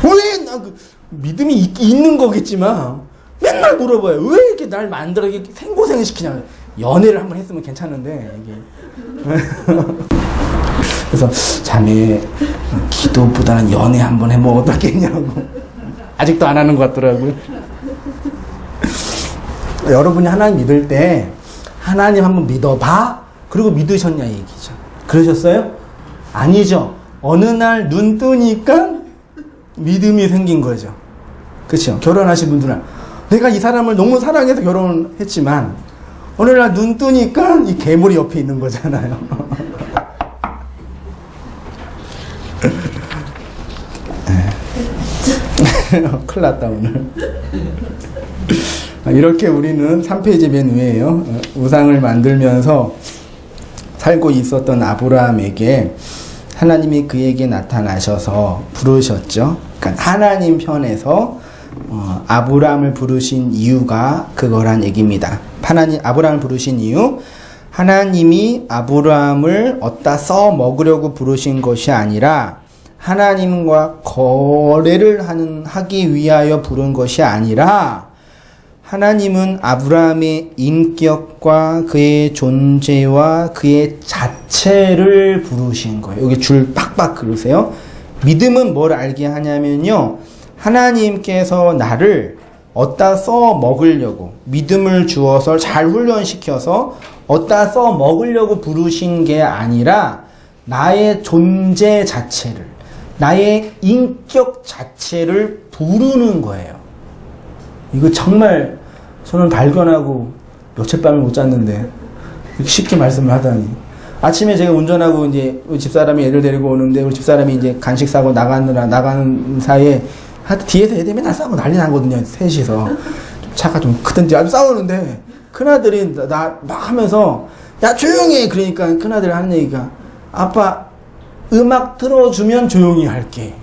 왜 나 믿음이 있는 거겠지만 맨날 물어봐요. 왜 이렇게 날 만들어 이렇게 생고생을 시키냐. 연애를 한번 했으면 괜찮은데 이게. 그래서 자매 기도보다는 연애 한번 해보면 어떻겠냐고. 아직도 안 하는 것 같더라고요. 여러분이 하나님 믿을 때 하나님 한번 믿어봐. 그리고 믿으셨냐 얘기죠. 그러셨어요? 아니죠. 어느 날 눈 뜨니까 믿음이 생긴 거죠. 그렇죠? 결혼하신 분들은 내가 이 사람을 너무 사랑해서 결혼했지만 어느 날 눈 뜨니까 이 괴물이 옆에 있는 거잖아요. 큰일 났다 오늘. 이렇게 우리는 3페이지 맨 위에요. 우상을 만들면서 살고 있었던 아브라함에게 하나님이 그에게 나타나셔서 부르셨죠. 그러니까 하나님 편에서 아브라함을 부르신 이유가 그거란 얘기입니다. 아브라함을 부르신 이유, 하나님이 아브라함을 어디다 써먹으려고 부르신 것이 아니라 하나님과 거래를 하기 위하여 부른 것이 아니라 하나님은 아브라함의 인격과 그의 존재와 그의 자체를 부르신 거예요. 여기 줄 빡빡 그으세요. 믿음은 뭘 알게 하냐면요. 하나님께서 나를 어디다 써먹으려고 믿음을 주어서 잘 훈련시켜서 어디다 써먹으려고 부르신 게 아니라 나의 존재 자체를, 나의 인격 자체를 부르는 거예요. 이거 정말 저는 발견하고 며칠 밤을 못 잤는데 이렇게 쉽게 말씀을 하다니. 아침에 제가 운전하고 이제 우리 집사람이 애들 데리고 오는데 우리 집사람이 이제 간식 사고 나가는 사이에 뒤에서 애들이 맨날 싸우고 난리 나거든요. 셋이서. 차가 좀 크든지 아주 싸우는데 큰아들이 나 막 하면서 야 조용히 해. 그러니까 큰아들이 하는 얘기가 아빠 음악 틀어주면 조용히 할게.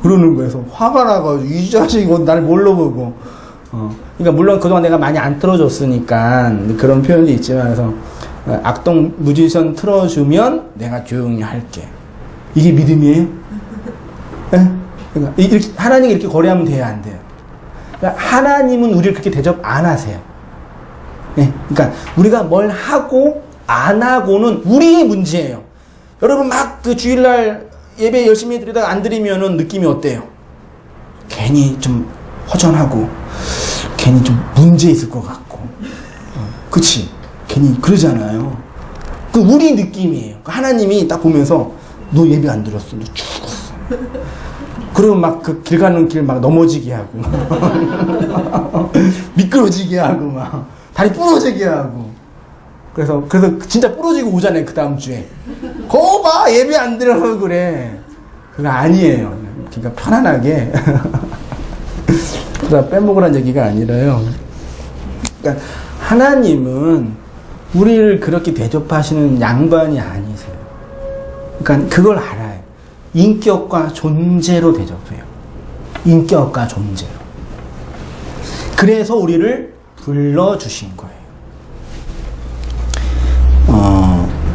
그러는 거예요. 그래서 화가 나가지고 이 자식이 나를 뭘로 보고. 그러니까 물론 그동안 내가 많이 안 틀어줬으니까 그런 표현이 있지만 그래서 악동 뮤지션 틀어주면 내가 조용히 할게. 이게 믿음이에요? 네? 그러니까 하나님이 이렇게 거래하면 돼요, 안 돼요? 그러니까 하나님은 우리를 그렇게 대접 안 하세요. 네? 그러니까 우리가 뭘 하고 안 하고는 우리의 문제예요. 여러분 막 그 주일날 예배 열심히 드리다가 안 드리면은 느낌이 어때요? 괜히 좀 허전하고 괜히 좀 문제 있을 것 같고 그치? 괜히 그러잖아요. 그 우리 느낌이에요. 하나님이 딱 보면서 너 예배 안 들었어. 너 죽었어. 그러면 막 그 길 가는 길 막 넘어지게 하고 미끄러지게 하고 막 다리 부러지게 하고 그래서 진짜 부러지고 오잖아요. 그 다음 주에 거 봐 예배 안 드려서 그래. 그거 아니에요. 그러니까 편안하게 그다 빼먹으란 얘기가 아니라요. 그러니까 하나님은 우리를 그렇게 대접하시는 양반이 아니세요. 그러니까 그걸 알아요. 인격과 존재로 대접해요. 인격과 존재로. 그래서 우리를 불러주신 거예요.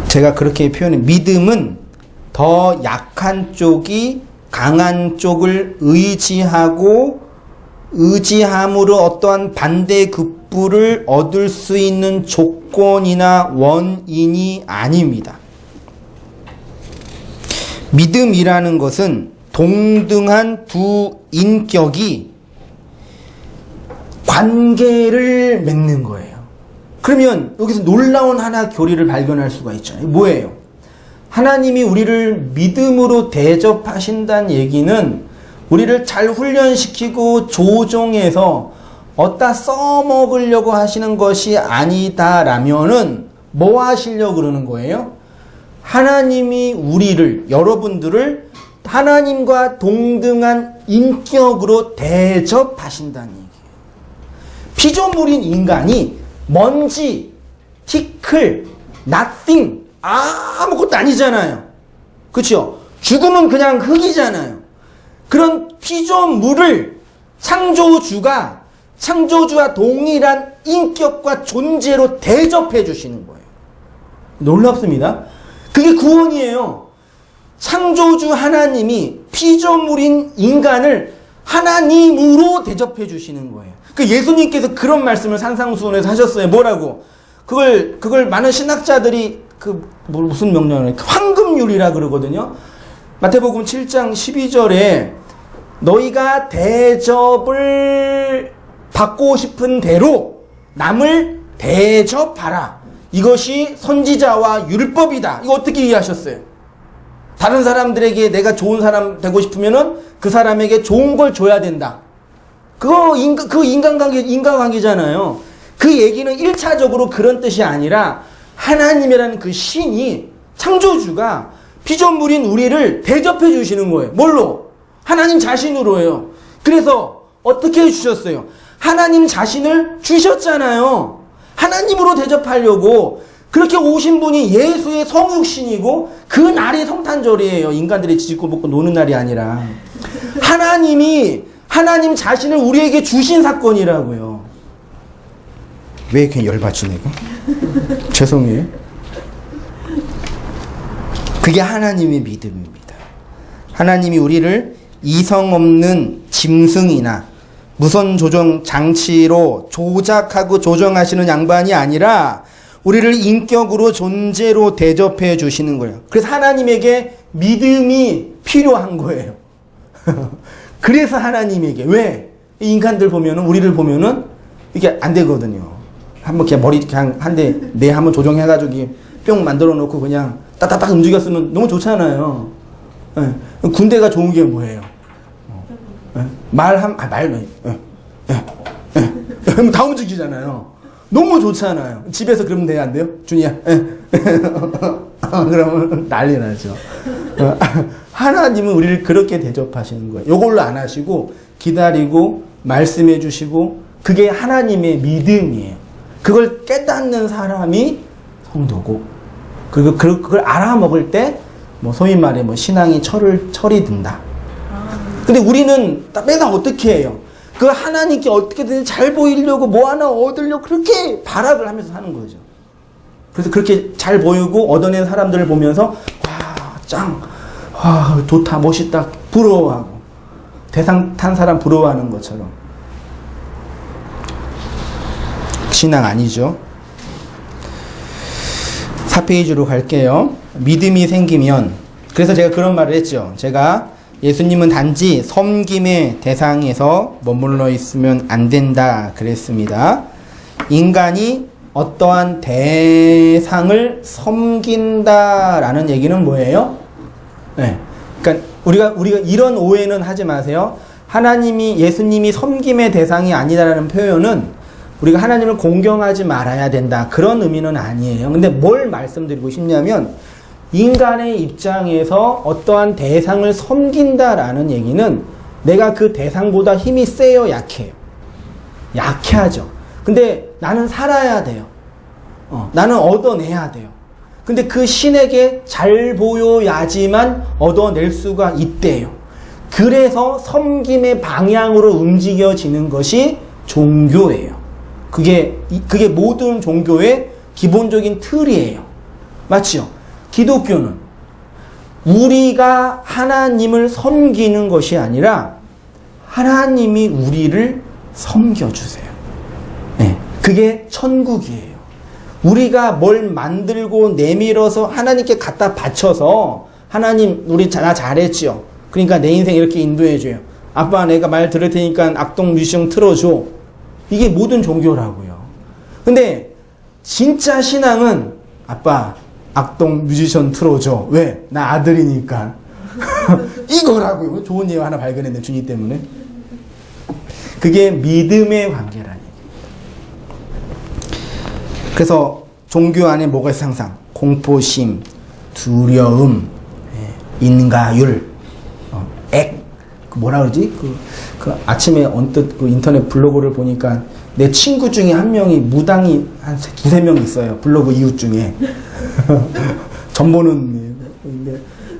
제가 그렇게 표현해. 믿음은 더 약한 쪽이 강한 쪽을 의지함으로 어떠한 반대급부를 얻을 수 있는 조건이나 원인이 아닙니다. 믿음이라는 것은 동등한 두 인격이 관계를 맺는 거예요. 그러면 여기서 놀라운 하나 교리를 발견할 수가 있잖아요. 뭐예요? 하나님이 우리를 믿음으로 대접하신다는 얘기는 우리를 잘 훈련시키고 조종해서 어디다 써먹으려고 하시는 것이 아니다라면은 뭐 하시려고 그러는 거예요? 하나님이 여러분들을 하나님과 동등한 인격으로 대접하신다는 얘기예요. 피조물인 인간이 먼지, 티클, nothing, 아무것도 아니잖아요. 그렇죠? 죽으면 그냥 흙이잖아요. 그런 피조물을 창조주와 동일한 인격과 존재로 대접해 주시는 거예요. 놀랍습니다. 그게 구원이에요. 창조주 하나님이 피조물인 인간을 하나님으로 대접해 주시는 거예요. 그 예수님께서 그런 말씀을 산상수훈에서 하셨어요. 뭐라고? 그걸 많은 신학자들이 무슨 명령을 황금률이라 그러거든요. 마태복음 7장 12절에 너희가 대접을 받고 싶은 대로 남을 대접하라. 이것이 선지자와 율법이다. 이거 어떻게 이해하셨어요? 다른 사람들에게 내가 좋은 사람 되고 싶으면은 그 사람에게 좋은 걸 줘야 된다. 그거 인간관계잖아요. 그 얘기는 1차적으로 그런 뜻이 아니라 하나님이라는 그 신이 창조주가 피조물인 우리를 대접해 주시는 거예요. 뭘로? 하나님 자신으로예요. 그래서 어떻게 해주셨어요? 하나님 자신을 주셨잖아요. 하나님으로 대접하려고 그렇게 오신 분이 예수의 성육신이고 그 날이 성탄절이에요. 인간들이 지지고 먹고 노는 날이 아니라 하나님 자신을 우리에게 주신 사건이라고요. 왜 이렇게 열받지 내가? 죄송해요. 그게 하나님의 믿음입니다. 하나님이 우리를 이성 없는 짐승이나 무선 조정 장치로 조작하고 조정하시는 양반이 아니라 우리를 인격으로 존재로 대접해 주시는 거예요. 그래서 하나님에게 믿음이 필요한 거예요. 그래서 하나님에게 왜? 인간들 보면은 우리를 보면은 이게 안 되거든요. 한번 그냥 머리 그냥 한 대 내 한번 조정해가지고 뿅 만들어 놓고 그냥 따따딱 움직였으면 너무 좋잖아요. 네. 군대가 좋은 게 뭐예요? 말 다 움직이잖아요. 너무 좋잖아요. 집에서 그러면 돼야 안 돼요? 준이야. 그러면 난리 나죠. 하나님은 우리를 그렇게 대접하시는 거예요. 요걸로 안 하시고 기다리고 말씀해 주시고 그게 하나님의 믿음이에요. 그걸 깨닫는 사람이 성도고 그리고 그걸 알아먹을 때 뭐 소위 말해 뭐 신앙이 철이 든다. 근데 우리는 맨날 어떻게 해요? 그 하나님께 어떻게든 잘 보이려고 뭐 하나 얻으려고 그렇게 발악을 하면서 사는 거죠. 그래서 그렇게 잘 보이고 얻어낸 사람들을 보면서 좋다 멋있다 부러워하고 대상 탄 사람 부러워하는 것처럼 신앙 아니죠. 4페이지로 갈게요. 믿음이 생기면 그래서 제가 그런 말을 했죠. 제가 예수님은 단지 섬김의 대상에서 머물러 있으면 안 된다 그랬습니다. 인간이 어떠한 대상을 섬긴다라는 얘기는 뭐예요? 네. 그러니까 우리가 이런 오해는 하지 마세요. 예수님이 섬김의 대상이 아니다라는 표현은 우리가 하나님을 공경하지 말아야 된다. 그런 의미는 아니에요. 근데 뭘 말씀드리고 싶냐면 인간의 입장에서 어떠한 대상을 섬긴다라는 얘기는 내가 그 대상보다 힘이 세요, 약해요? 약하죠. 근데 나는 살아야 돼요. 나는 얻어내야 돼요. 근데 그 신에게 잘 보여야지만 얻어낼 수가 있대요. 그래서 섬김의 방향으로 움직여지는 것이 종교예요. 그게 모든 종교의 기본적인 틀이에요. 맞죠? 기독교는 우리가 하나님을 섬기는 것이 아니라 하나님이 우리를 섬겨주세요. 네, 그게 천국이에요. 우리가 뭘 만들고 내밀어서 하나님께 갖다 바쳐서 하나님 우리 나 잘했죠. 그러니까 내 인생 이렇게 인도해줘요. 아빠 내가 말 들을 테니까 악동 뮤지션 틀어줘. 이게 모든 종교라고요. 근데 진짜 신앙은 아빠 악동 뮤지션 틀어줘. 왜? 나 아들이니까. 이거라고요. 좋은 예화 하나 발견했네. 주님 때문에. 그게 믿음의 관계라니. 그래서 종교 안에 뭐가 있어 항상? 공포심, 두려움, 인가율, 뭐라 그러지? 그 아침에 언뜻 그 인터넷 블로그를 보니까 내 친구 중에 한 명이 무당이 한 두세 명 있어요. 블로그 이웃 중에. 전보는.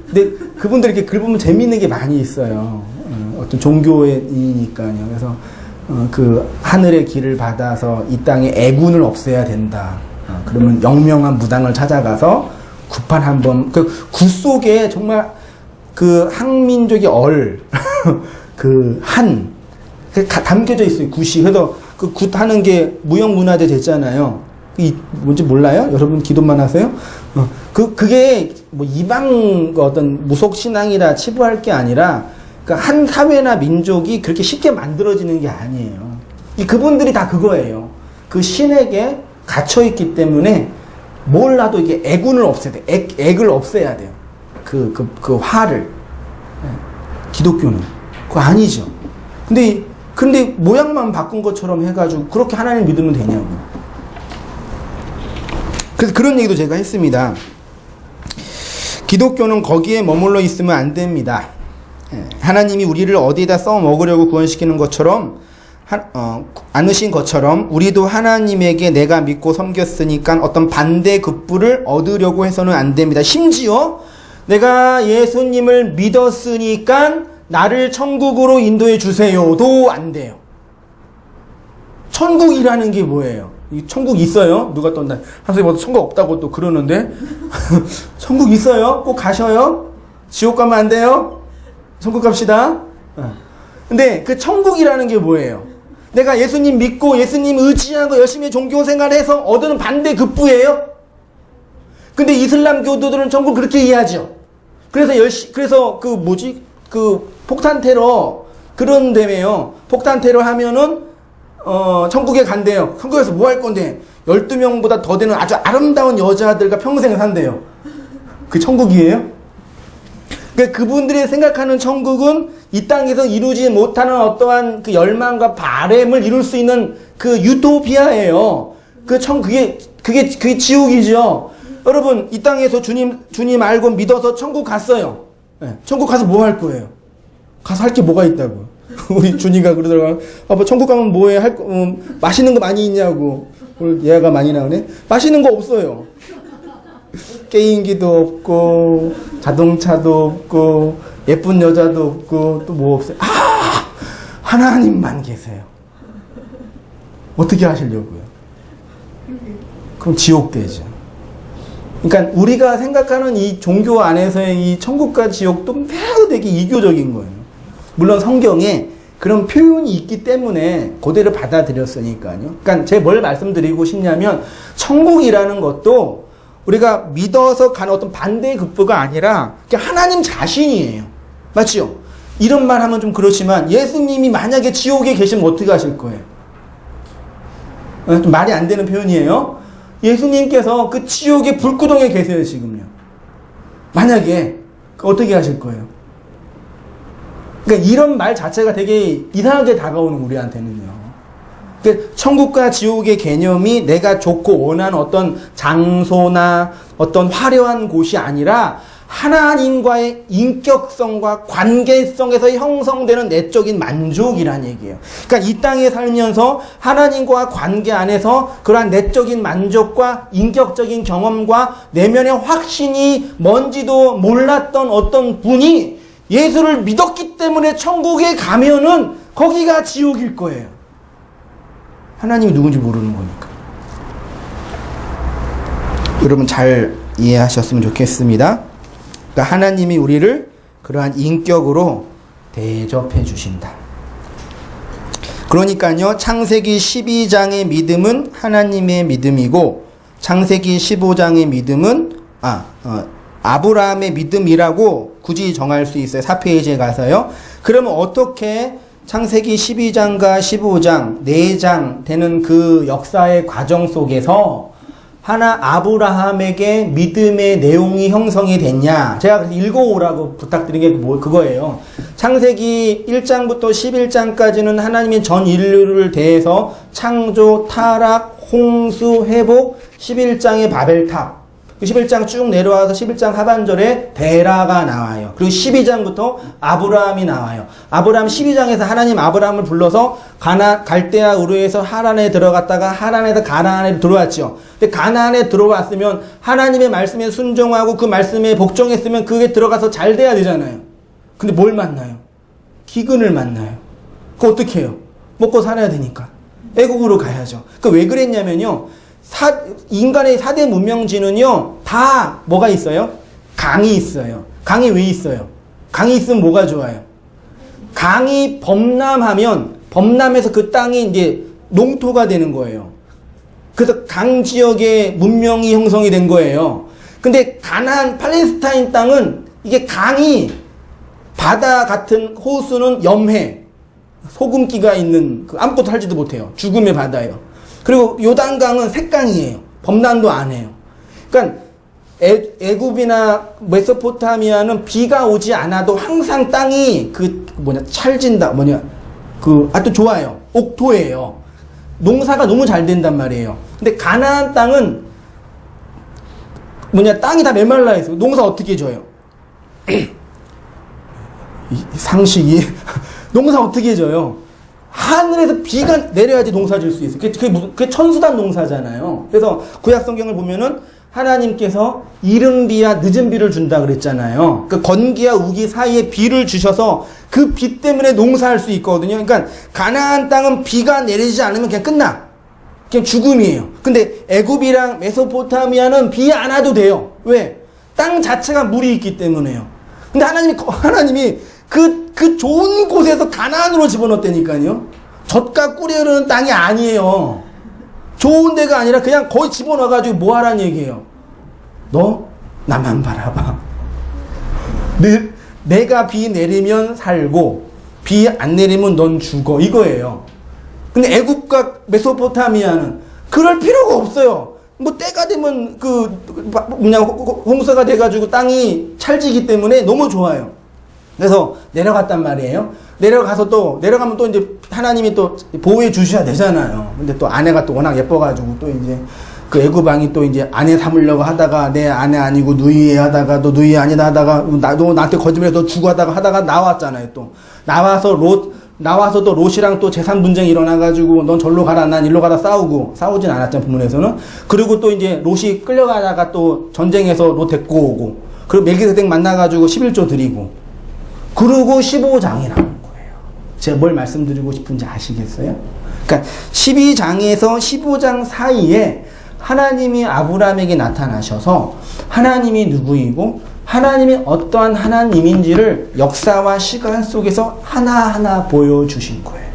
근데 그분들 이렇게 글 보면 재미있는 게 많이 있어요. 어떤 종교인이니까요. 그래서 그 하늘의 길을 받아서 이 땅에 애군을 없애야 된다. 그러면 영명한 무당을 찾아가서 구판 한번 그 구 속에 정말 그 항민족의 담겨져 있어요. 굿이. 그래서 그 굿 하는 게 무형문화재 됐잖아요. 뭔지 몰라요? 여러분 기도만 하세요? 그게 뭐 이방 어떤 무속신앙이라 치부할 게 아니라 그러니까 한 사회나 민족이 그렇게 쉽게 만들어지는 게 아니에요. 그분들이 다 그거예요. 그 신에게 갇혀있기 때문에 몰라도 이게 애군을 없애야 돼. 액을 없애야 돼요. 그 화를. 기독교는. 그거 아니죠. 근데 모양만 바꾼 것처럼 해가지고 그렇게 하나님 믿으면 되냐고. 그래서 그런 얘기도 제가 했습니다. 기독교는 거기에 머물러 있으면 안 됩니다. 하나님이 우리를 어디에다 써 먹으려고 구원시키는 것처럼 않으신 것처럼 우리도 하나님에게 내가 믿고 섬겼으니까 어떤 반대급부를 얻으려고 해서는 안 됩니다. 심지어 내가 예수님을 믿었으니까 나를 천국으로 인도해 주세요도 안 돼요. 천국이라는 게 뭐예요? 천국 있어요? 누가 또 선생님 뭐 천국 없다고 또 그러는데 천국 있어요? 꼭 가셔요? 지옥 가면 안 돼요? 천국 갑시다. 근데 그 천국이라는 게 뭐예요? 내가 예수님 믿고 예수님 의지하고 열심히 종교 생활해서 얻는 반대급부예요? 근데 이슬람 교도들은 천국 그렇게 이해하죠. 그래서 그 폭탄 테러 그런 데에요. 폭탄 테러 하면은 천국에 간대요. 천국에서 뭐 할 건데 12명보다 더 되는 아주 아름다운 여자들과 평생 산대요. 그 천국이에요? 그러니까 그분들이 생각하는 천국은 이 땅에서 이루지 못하는 어떠한 그 열망과 바램을 이룰 수 있는 그 유토피아예요. 그게 지옥이죠. 여러분, 이 땅에서 주님 알고 믿어서 천국 갔어요. 네, 천국 가서 뭐 할 거예요? 가서 할 게 뭐가 있다고. 우리 준이가 그러더라고요. 아빠 천국 가면 뭐해? 맛있는 거 많이 있냐고. 오늘 얘가 많이 나오네. 맛있는 거 없어요. 게임기도 없고 자동차도 없고 예쁜 여자도 없고 또 뭐 없어요. 하나님만 계세요. 어떻게 하시려고요? 그럼 지옥 되죠. 그러니까 우리가 생각하는 이 종교 안에서의 이 천국과 지옥도 매우 되게 이교적인 거예요. 물론 성경에 그런 표현이 있기 때문에 그대로 받아들였으니까요. 그러니까 제가 뭘 말씀드리고 싶냐면 천국이라는 것도 우리가 믿어서 가는 어떤 반대의 급부가 아니라 하나님 자신이에요. 맞죠? 이런 말 하면 좀 그렇지만 예수님이 만약에 지옥에 계시면 어떻게 하실 거예요? 좀 말이 안 되는 표현이에요. 예수님께서 그 지옥의 불구덩이에 계세요, 지금요. 만약에 어떻게 하실 거예요? 그러니까 이런 말 자체가 되게 이상하게 다가오는 우리한테는요. 그러니까 천국과 지옥의 개념이 내가 좋고 원하는 어떤 장소나 어떤 화려한 곳이 아니라 하나님과의 인격성과 관계성에서 형성되는 내적인 만족이란 얘기예요. 그러니까 이 땅에 살면서 하나님과 관계 안에서 그러한 내적인 만족과 인격적인 경험과 내면의 확신이 뭔지도 몰랐던 어떤 분이 예수를 믿었기 때문에 천국에 가면은 거기가 지옥일 거예요. 하나님이 누군지 모르는 거니까. 여러분 잘 이해하셨으면 좋겠습니다. 그러니까 하나님이 우리를 그러한 인격으로 대접해 주신다. 그러니까요, 창세기 12장의 믿음은 하나님의 믿음이고 창세기 15장의 믿음은 아브라함의 믿음이라고 굳이 정할 수 있어요. 4페이지에 가서요. 그러면 어떻게 창세기 12장과 15장, 4장 되는 그 역사의 과정 속에서 아브라함에게 믿음의 내용이 형성이 됐냐? 제가 읽어오라고 부탁드린 게 그거예요. 창세기 1장부터 11장까지는 하나님이 전 인류를 대해서 창조, 타락, 홍수, 회복, 11장의 바벨탑. 11장 쭉 내려와서 11장 하반절에 데라가 나와요. 그리고 12장부터 아브라함이 나와요. 아브라함 12장에서 하나님 아브라함을 불러서 갈대아 우르에서 하란에 들어갔다가 하란에서 가나안에 들어왔죠. 근데 가나안에 들어왔으면 하나님의 말씀에 순종하고 그 말씀에 복종했으면 그게 들어가서 잘 돼야 되잖아요. 근데 뭘 만나요? 기근을 만나요. 그거 어떻게 해요? 먹고 살아야 되니까. 애국으로 가야죠. 그 왜 그랬냐면요. 인간의 4대 문명지는요, 다 뭐가 있어요? 강이 있어요. 강이 왜 있어요? 강이 있으면 뭐가 좋아요? 강이 범람하면, 범람해서 그 땅이 이제 농토가 되는 거예요. 그래서 강 지역의 문명이 형성이 된 거예요. 근데 가나안, 팔레스타인 땅은 이게 강이 바다 같은 호수는 염해, 소금기가 있는 아무것도 살지도 못해요. 죽음의 바다예요. 그리고 요단강은 색강이에요. 범람도 안 해요. 그러니까 애굽이나 메소포타미아는 비가 오지 않아도 항상 땅이 찰진다 아주 좋아요. 옥토예요. 농사가 너무 잘 된단 말이에요. 근데 가나안 땅은 땅이 다 메말라 있어요. 농사 어떻게 져요? 상식이 농사 어떻게 져요? 하늘에서 비가 내려야지 농사 질 수 있어요. 그게 천수단 농사잖아요. 그래서 구약 성경을 보면은 하나님께서 이른 비와 늦은 비를 준다 그랬잖아요. 그 건기와 우기 사이에 비를 주셔서 그 비 때문에 농사할 수 있거든요. 그러니까 가나안 땅은 비가 내리지 않으면 그냥 끝나. 그냥 죽음이에요. 근데 애굽이랑 메소포타미아는 비 안 와도 돼요. 왜? 땅 자체가 물이 있기 때문에요. 근데 하나님이 그 좋은 곳에서 가나안으로 집어넣었다니까요. 젖과 꿀이 흐르는 땅이 아니에요. 좋은 데가 아니라 그냥 거기 집어넣어가지고 뭐 하라는 얘기예요. 너 나만 바라봐. 내가 비 내리면 살고 비 안 내리면 넌 죽어, 이거예요. 근데 애굽과 메소포타미아는 그럴 필요가 없어요. 뭐 때가 되면 홍수가 돼가지고 땅이 찰지기 때문에 너무 좋아요. 그래서 내려갔단 말이에요. 내려가면 또 이제 하나님이 또 보호해 주셔야 되잖아요. 근데 또 아내가 또 워낙 예뻐가지고 또 이제 그 애굽왕이 또 이제 아내 삼으려고 하다가 내 아내 아니고 누이 하다가 또 누이 아니다 하다가 너 나한테 거짓말해 너 죽어 하다가 나왔잖아요. 또 나와서 또 롯이랑 또 재산 분쟁이 일어나가지고 넌 절로 가라 난 일로 가라 싸우진 않았잖아요. 본문에서는. 그리고 또 이제 롯이 끌려가다가 또 전쟁에서 롯 데리고 오고 그리고 멜기세덱 만나가지고 11조 드리고 그러고 15장이 나온 거예요. 제가 뭘 말씀드리고 싶은지 아시겠어요? 그러니까 12장에서 15장 사이에 하나님이 아브라함에게 나타나셔서 하나님이 누구이고 하나님이 어떠한 하나님인지를 역사와 시간 속에서 하나하나 보여주신 거예요.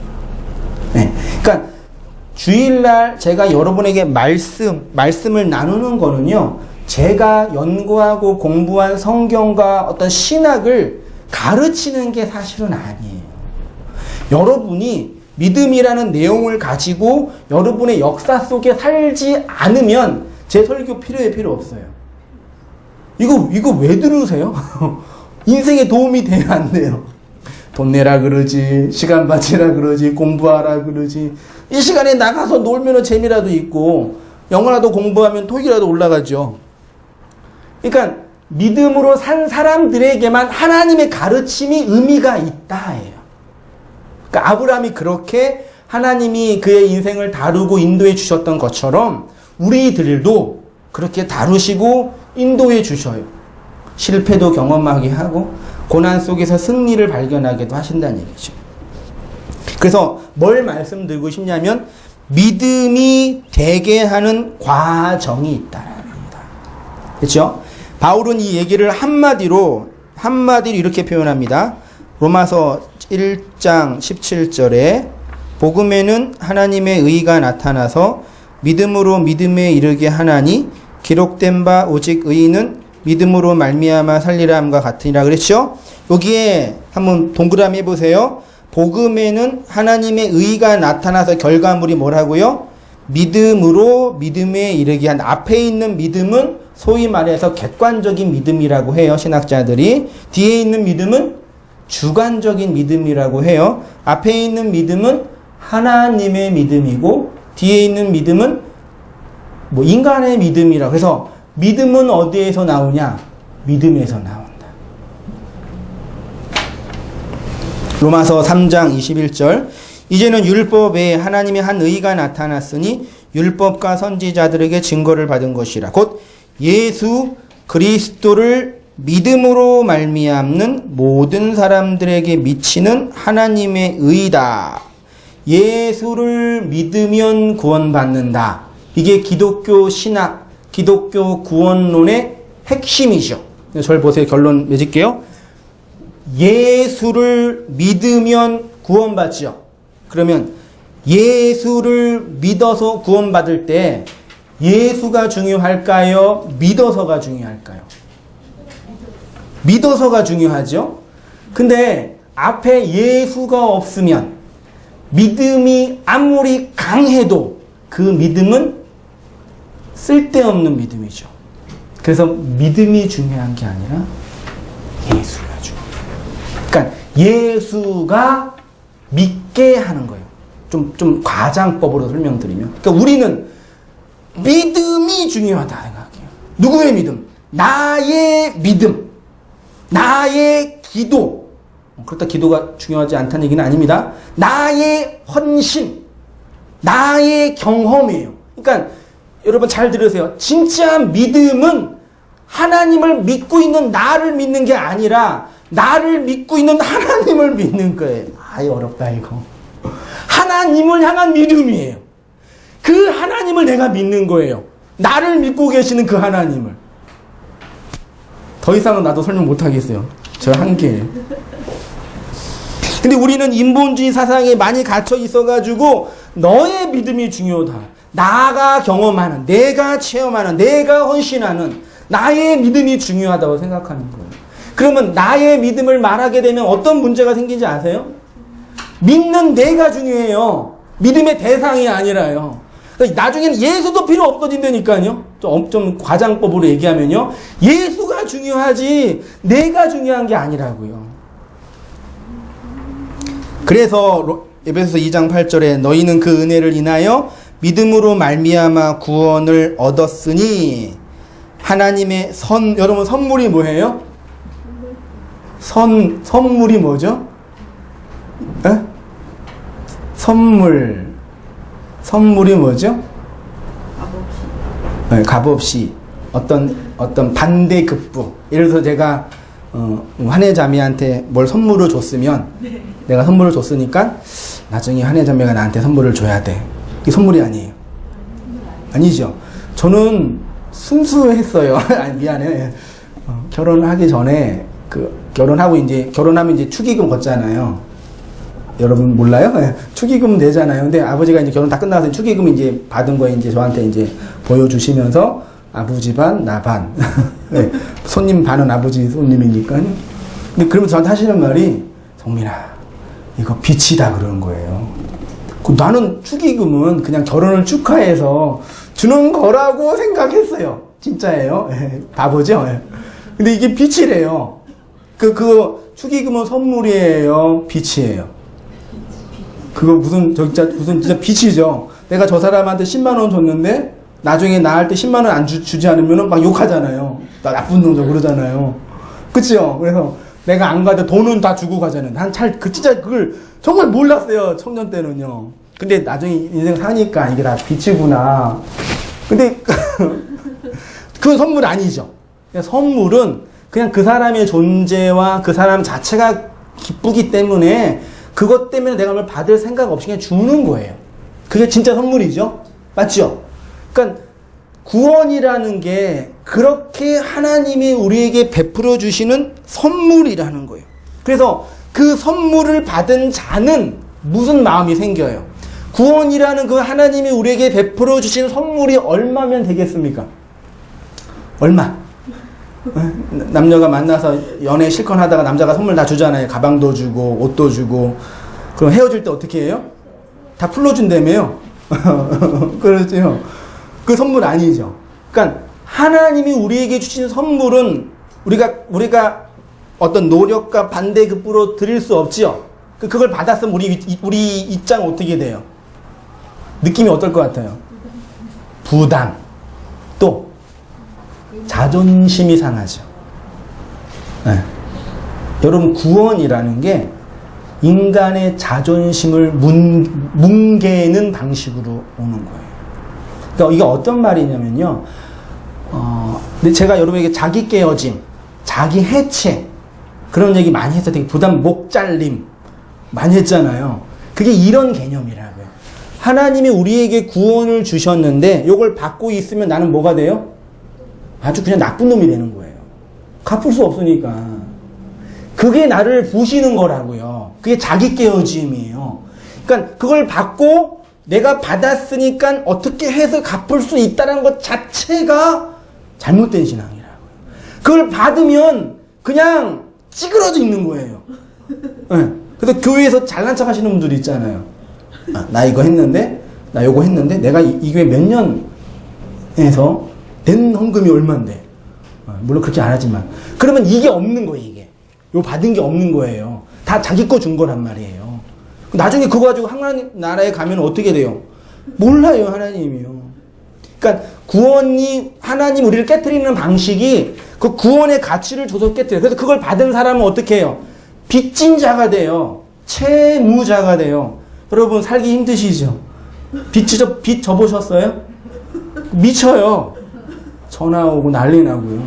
네. 그러니까 주일날 제가 여러분에게 말씀을 나누는 거는요, 제가 연구하고 공부한 성경과 어떤 신학을 가르치는 게 사실은 아니에요. 여러분이 믿음이라는 내용을 가지고 여러분의 역사 속에 살지 않으면 제 설교 필요 없어요. 이거 왜 들으세요? 인생에 도움이 돼야 안 돼요. 돈 내라 그러지, 시간 바치라 그러지, 공부하라 그러지. 이 시간에 나가서 놀면 재미라도 있고 영어라도 공부하면 토익이라도 올라가죠. 그러니까 믿음으로 산 사람들에게만 하나님의 가르침이 의미가 있다예요. 그러니까 아브라함이 그렇게 하나님이 그의 인생을 다루고 인도해 주셨던 것처럼 우리들도 그렇게 다루시고 인도해 주셔요. 실패도 경험하게 하고 고난 속에서 승리를 발견하게도 하신다는 얘기죠. 그래서 뭘 말씀드리고 싶냐면 믿음이 되게 하는 과정이 있다라는 겁니다. 그렇죠? 바울은 이 얘기를 한마디로 이렇게 표현합니다. 로마서 1장 17절에 복음에는 하나님의 의가 나타나서 믿음으로 믿음에 이르게 하나니 기록된 바 오직 의인은 믿음으로 말미암아 살리라 함과 같으니라 그랬죠? 여기에 한번 동그라미 해보세요. 복음에는 하나님의 의가 나타나서 결과물이 뭐라고요? 믿음으로 믿음에 이르게 한. 앞에 있는 믿음은 소위 말해서 객관적인 믿음이라고 해요, 신학자들이. 뒤에 있는 믿음은 주관적인 믿음이라고 해요. 앞에 있는 믿음은 하나님의 믿음이고 뒤에 있는 믿음은 인간의 믿음이라고. 그래서 믿음은 어디에서 나오냐? 믿음에서 나온다. 로마서 3장 21절 이제는 율법 외에 하나님의 한 의가 나타났으니 율법과 선지자들에게 증거를 받은 것이라. 곧 예수 그리스도를 믿음으로 말미암는 모든 사람들에게 미치는 하나님의 의다. 예수를 믿으면 구원받는다. 이게 기독교 신학, 기독교 구원론의 핵심이죠. 저를 보세요. 결론 맺을게요. 예수를 믿으면 구원받지요. 그러면 예수를 믿어서 구원받을 때 예수가 중요할까요? 믿어서가 중요할까요? 믿어서가 중요하죠. 근데 앞에 예수가 없으면 믿음이 아무리 강해도 그 믿음은 쓸데없는 믿음이죠. 그래서 믿음이 중요한 게 아니라 예수가 중요해요. 그러니까 예수가 믿게 하는 거예요. 좀 과장법으로 설명드리면. 그러니까 우리는 믿음이 중요하다 생각해요. 누구의 믿음? 나의 믿음. 나의 기도. 그렇다 기도가 중요하지 않다는 얘기는 아닙니다. 나의 헌신. 나의 경험이에요. 그러니까 여러분 잘 들으세요. 진짜 믿음은 하나님을 믿고 있는 나를 믿는 게 아니라 나를 믿고 있는 하나님을 믿는 거예요. 아이 어렵다 이거. 하나님을 향한 믿음이에요. 그 하나님을 내가 믿는 거예요. 나를 믿고 계시는 그 하나님을. 더 이상은 나도 설명 못 하겠어요. 저 한계예요. 근데 우리는 인본주의 사상에 많이 갇혀 있어가지고 너의 믿음이 중요하다. 나가 경험하는, 내가 체험하는, 내가 헌신하는 나의 믿음이 중요하다고 생각하는 거예요. 그러면 나의 믿음을 말하게 되면 어떤 문제가 생기지 아세요? 믿는 내가 중요해요. 믿음의 대상이 아니라요. 그러니까 나중에는 예수도 필요 없어진다니까요. 좀 과장법으로 얘기하면요. 예수가 중요하지 내가 중요한 게 아니라고요. 그래서 에베소서 2장 8절에 너희는 그 은혜를 인하여 믿음으로 말미암아 구원을 얻었으니 하나님의 여러분 선물이 뭐예요? 선물이 뭐죠? 에? 선물이 뭐죠? 네, 값없이 어떤 반대급부. 예를 들어서 제가 한혜자매한테 뭘 선물을 줬으면 내가 선물을 줬으니까 나중에 한혜자매가 나한테 선물을 줘야 돼. 이게 선물이 아니에요. 아니죠. 저는 순수했어요. 아니, 미안해. 결혼하기 전에 결혼하면 이제 축의금 걷잖아요. 여러분 몰라요? 축의금 내잖아요. 근데 아버지가 이제 결혼 다 끝나서 축의금 이제 받은 거 이제 저한테 이제 보여주시면서 아버지 반, 나 반. 네, 손님 반은 아버지 손님이니까요. 근데 그러면서 저한테 하시는 말이 성민아, 이거 빚이다 그러는 거예요. 나는 축의금은 그냥 결혼을 축하해서 주는 거라고 생각했어요. 진짜예요. 바보죠? 근데 이게 빚이래요. 그 축의금은 선물이에요? 빚이에요? 그거 무슨 진짜 빚이죠. 내가 저 사람한테 10만원 줬는데 나중에 나 할 때 10만원 안 주지 않으면 막 욕하잖아요. 나 나쁜 놈들 그러잖아요. 그치요? 그래서 내가 안 가도 돈은 다 주고 가잖아요. 난 진짜 그걸 정말 몰랐어요. 청년 때는요. 근데 나중에 인생 사니까 이게 다 빚이구나. 근데 그건 선물 아니죠. 선물은 그냥 그 사람의 존재와 그 사람 자체가 기쁘기 때문에 그것 때문에 내가 뭘 받을 생각 없이 그냥 주는 거예요. 그게 진짜 선물이죠. 맞죠? 그러니까 구원이라는 게 그렇게 하나님이 우리에게 베풀어 주시는 선물이라는 거예요. 그래서 그 선물을 받은 자는 무슨 마음이 생겨요? 구원이라는 그 하나님이 우리에게 베풀어 주신 선물이 얼마면 되겠습니까? 얼마? 남녀가 만나서 연애 실컷 하다가 남자가 선물 다 주잖아요. 가방도 주고 옷도 주고. 그럼 헤어질 때 어떻게 해요? 다 풀러준다며요. 그렇죠. 그 선물 아니죠. 그러니까 하나님이 우리에게 주신 선물은 우리가 어떤 노력과 반대급부로 드릴 수 없지요. 그걸 받았으면 우리 입장 어떻게 돼요? 느낌이 어떨 것 같아요? 부담. 또 자존심이 상하죠. 네. 여러분 구원이라는 게 인간의 자존심을 뭉개는 방식으로 오는 거예요. 그러니까 이게 어떤 말이냐면요. 근데 제가 여러분에게 자기 깨어짐, 자기 해체 그런 얘기 많이 했어요. 되게 부담, 목 잘림 많이 했잖아요. 그게 이런 개념이라고요. 하나님이 우리에게 구원을 주셨는데 이걸 받고 있으면 나는 뭐가 돼요? 아주 그냥 나쁜 놈이 되는 거예요. 갚을 수 없으니까. 그게 나를 보시는 거라고요. 그게 자기 깨어짐이에요. 그러니까 그걸 받고 내가 받았으니까 어떻게 해서 갚을 수 있다는 것 자체가 잘못된 신앙이라고요. 그걸 받으면 그냥 찌그러져 있는 거예요. 네. 그래서 교회에서 잘난 척 하시는 분들이 있잖아요. 아, 나 이거 했는데, 나 요거 했는데, 내가 이 교회 몇 년에서 낸 헌금이 얼만데. 물론 그렇게 안 하지만. 그러면 이게 없는 거예요, 이게. 요 받은 게 없는 거예요. 다 자기 거 준 거란 말이에요. 나중에 그거 가지고 하나님 나라에 가면 어떻게 돼요? 몰라요, 하나님이요. 그러니까 구원이, 하나님 우리를 깨트리는 방식이 그 구원의 가치를 줘서 깨트려요. 그래서 그걸 받은 사람은 어떻게 해요? 빚진 자가 돼요. 채무자가 돼요. 여러분 살기 힘드시죠? 빚 져보셨어요? 미쳐요. 전화 오고 난리 나고요.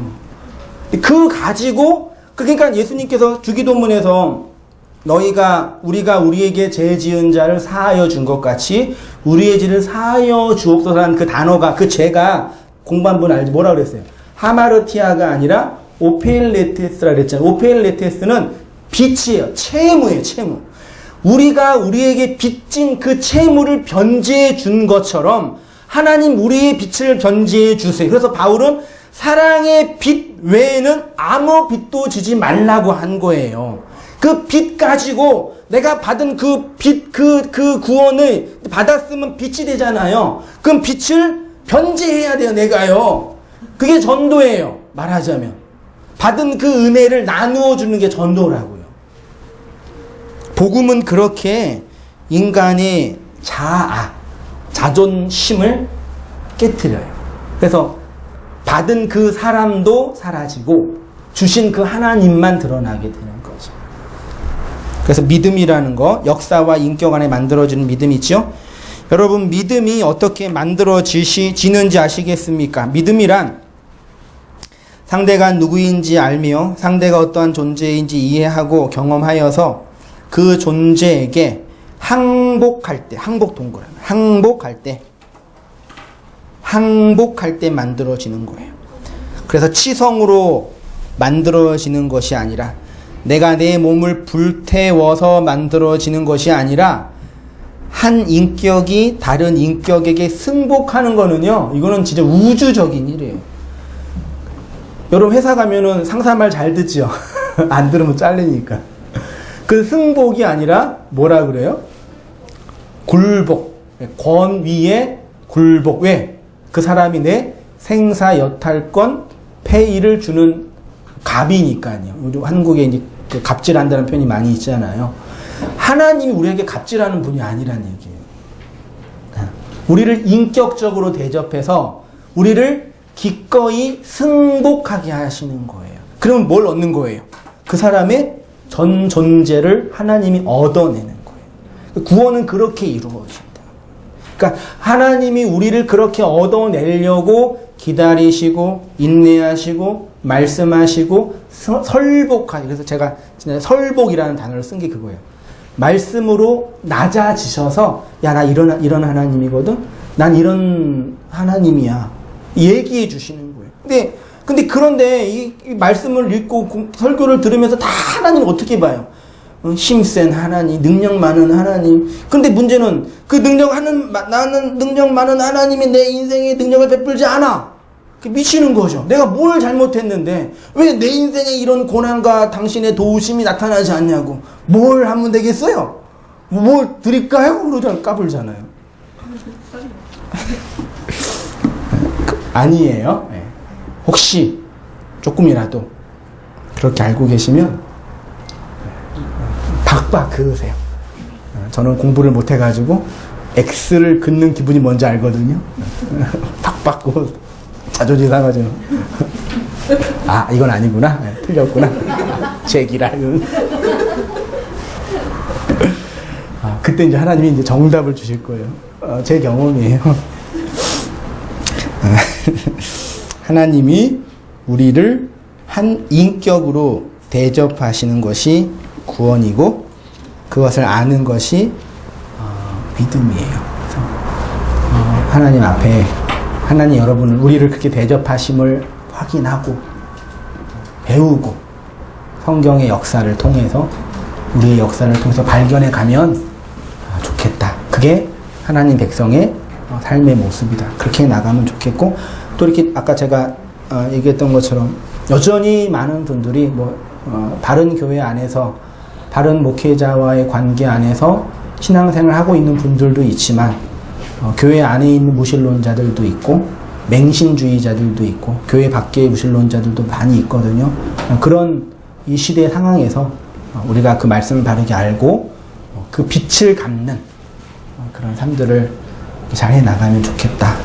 그 가지고, 그러니까 예수님께서 주기도문에서 우리가 우리에게 죄 지은 자를 사하여 준 것 같이 우리의 죄를 사하여 주옵소서라는 그 단어가, 그 죄가 공부한 분 알지? 뭐라 그랬어요? 하마르티아가 아니라 오페일레테스라 그랬잖아요. 오페일레테스는 빚이에요. 채무예요, 채무. 우리가 우리에게 빚진 그 채무를 변제해 준 것처럼 하나님 우리의 빚을 변제해 주세요. 그래서 바울은 사랑의 빚 외에는 아무 빚도 지지 말라고 한 거예요. 그 빚 가지고 내가 받은 그 빚, 그 구원을 받았으면 빚이 되잖아요. 그럼 빚을 변제해야 돼요, 내가요. 그게 전도예요, 말하자면. 받은 그 은혜를 나누어 주는 게 전도라고요. 복음은 그렇게 인간의 자존심을 깨트려요. 그래서 받은 그 사람도 사라지고 주신 그 하나님만 드러나게 되는 거죠. 그래서 믿음이라는 거, 역사와 인격 안에 만들어지는 믿음이 있죠. 여러분, 믿음이 어떻게 만들어지는지 아시겠습니까? 믿음이란 상대가 누구인지 알며 상대가 어떠한 존재인지 이해하고 경험하여서 그 존재에게 항복할 때, 항복할 때 만들어지는 거예요. 그래서 치성으로 만들어지는 것이 아니라, 내가 내 몸을 불태워서 만들어지는 것이 아니라, 한 인격이 다른 인격에게 승복하는 거는요, 이거는 진짜 우주적인 일이에요. 여러분 회사 가면은 상사 말 잘 듣죠? 안 들으면 잘리니까. 그 승복이 아니라 뭐라 그래요? 굴복. 권위의 굴복. 왜? 그 사람이 내 생사여탈권 페이를 주는 갑이니까요. 요즘 한국에 이제 그 갑질한다는 표현이 많이 있잖아요. 하나님이 우리에게 갑질하는 분이 아니란 얘기예요. 우리를 인격적으로 대접해서 우리를 기꺼이 승복하게 하시는 거예요. 그러면 뭘 얻는 거예요? 그 사람의 전 존재를 하나님이 얻어내는 거예요. 구원은 그렇게 이루어진다. 그러니까 하나님이 우리를 그렇게 얻어내려고 기다리시고 인내하시고 말씀하시고 설복하시고, 그래서 제가 진짜 설복이라는 단어를 쓴 게 그거예요. 말씀으로 낮아지셔서, 야, 나 이런 하나님이거든? 난 이런 하나님이야. 얘기해 주시는 거예요. 그런데 이 말씀을 읽고 설교를 들으면서 다 하나님을 어떻게 봐요? 힘센 하나님, 능력 많은 하나님. 근데 문제는 그 나는 능력 많은 하나님이 내 인생에 능력을 베풀지 않아. 미치는 거죠. 내가 뭘 잘못했는데 왜 내 인생에 이런 고난과 당신의 도우심이 나타나지 않냐고. 뭘 하면 되겠어요? 뭘 드릴까요? 그러잖아. 까불잖아요. 아니에요. 네. 혹시 조금이라도 그렇게 알고 계시면 박박 그으세요. 저는 공부를 못해가지고 X를 긋는 기분이 뭔지 알거든요. 박박 그으세요. 자존심 상하죠. 아, 이건 아니구나. 네, 틀렸구나. 제기랄은. 그때 이제 하나님이 이제 정답을 주실 거예요. 제 경험이에요. 하나님이 우리를 한 인격으로 대접하시는 것이 구원이고, 그것을 아는 것이 믿음이에요. 그래서 하나님 앞에 하나님 여러분을 우리를 그렇게 대접하심을 확인하고 배우고 성경의 역사를 통해서 우리의 역사를 통해서 발견해 가면 좋겠다. 그게 하나님 백성의 삶의 모습이다. 그렇게 나가면 좋겠고 또 이렇게 아까 제가 얘기했던 것처럼 여전히 많은 분들이 바른 교회 안에서 바른 목회자와의 관계 안에서 신앙생활을 하고 있는 분들도 있지만 교회 안에 있는 무신론자들도 있고 맹신주의자들도 있고 교회 밖의 무신론자들도 많이 있거든요. 그런 이 시대 상황에서 우리가 그 말씀을 바르게 알고 그 빛을 갚는 그런 삶들을 잘 해나가면 좋겠다.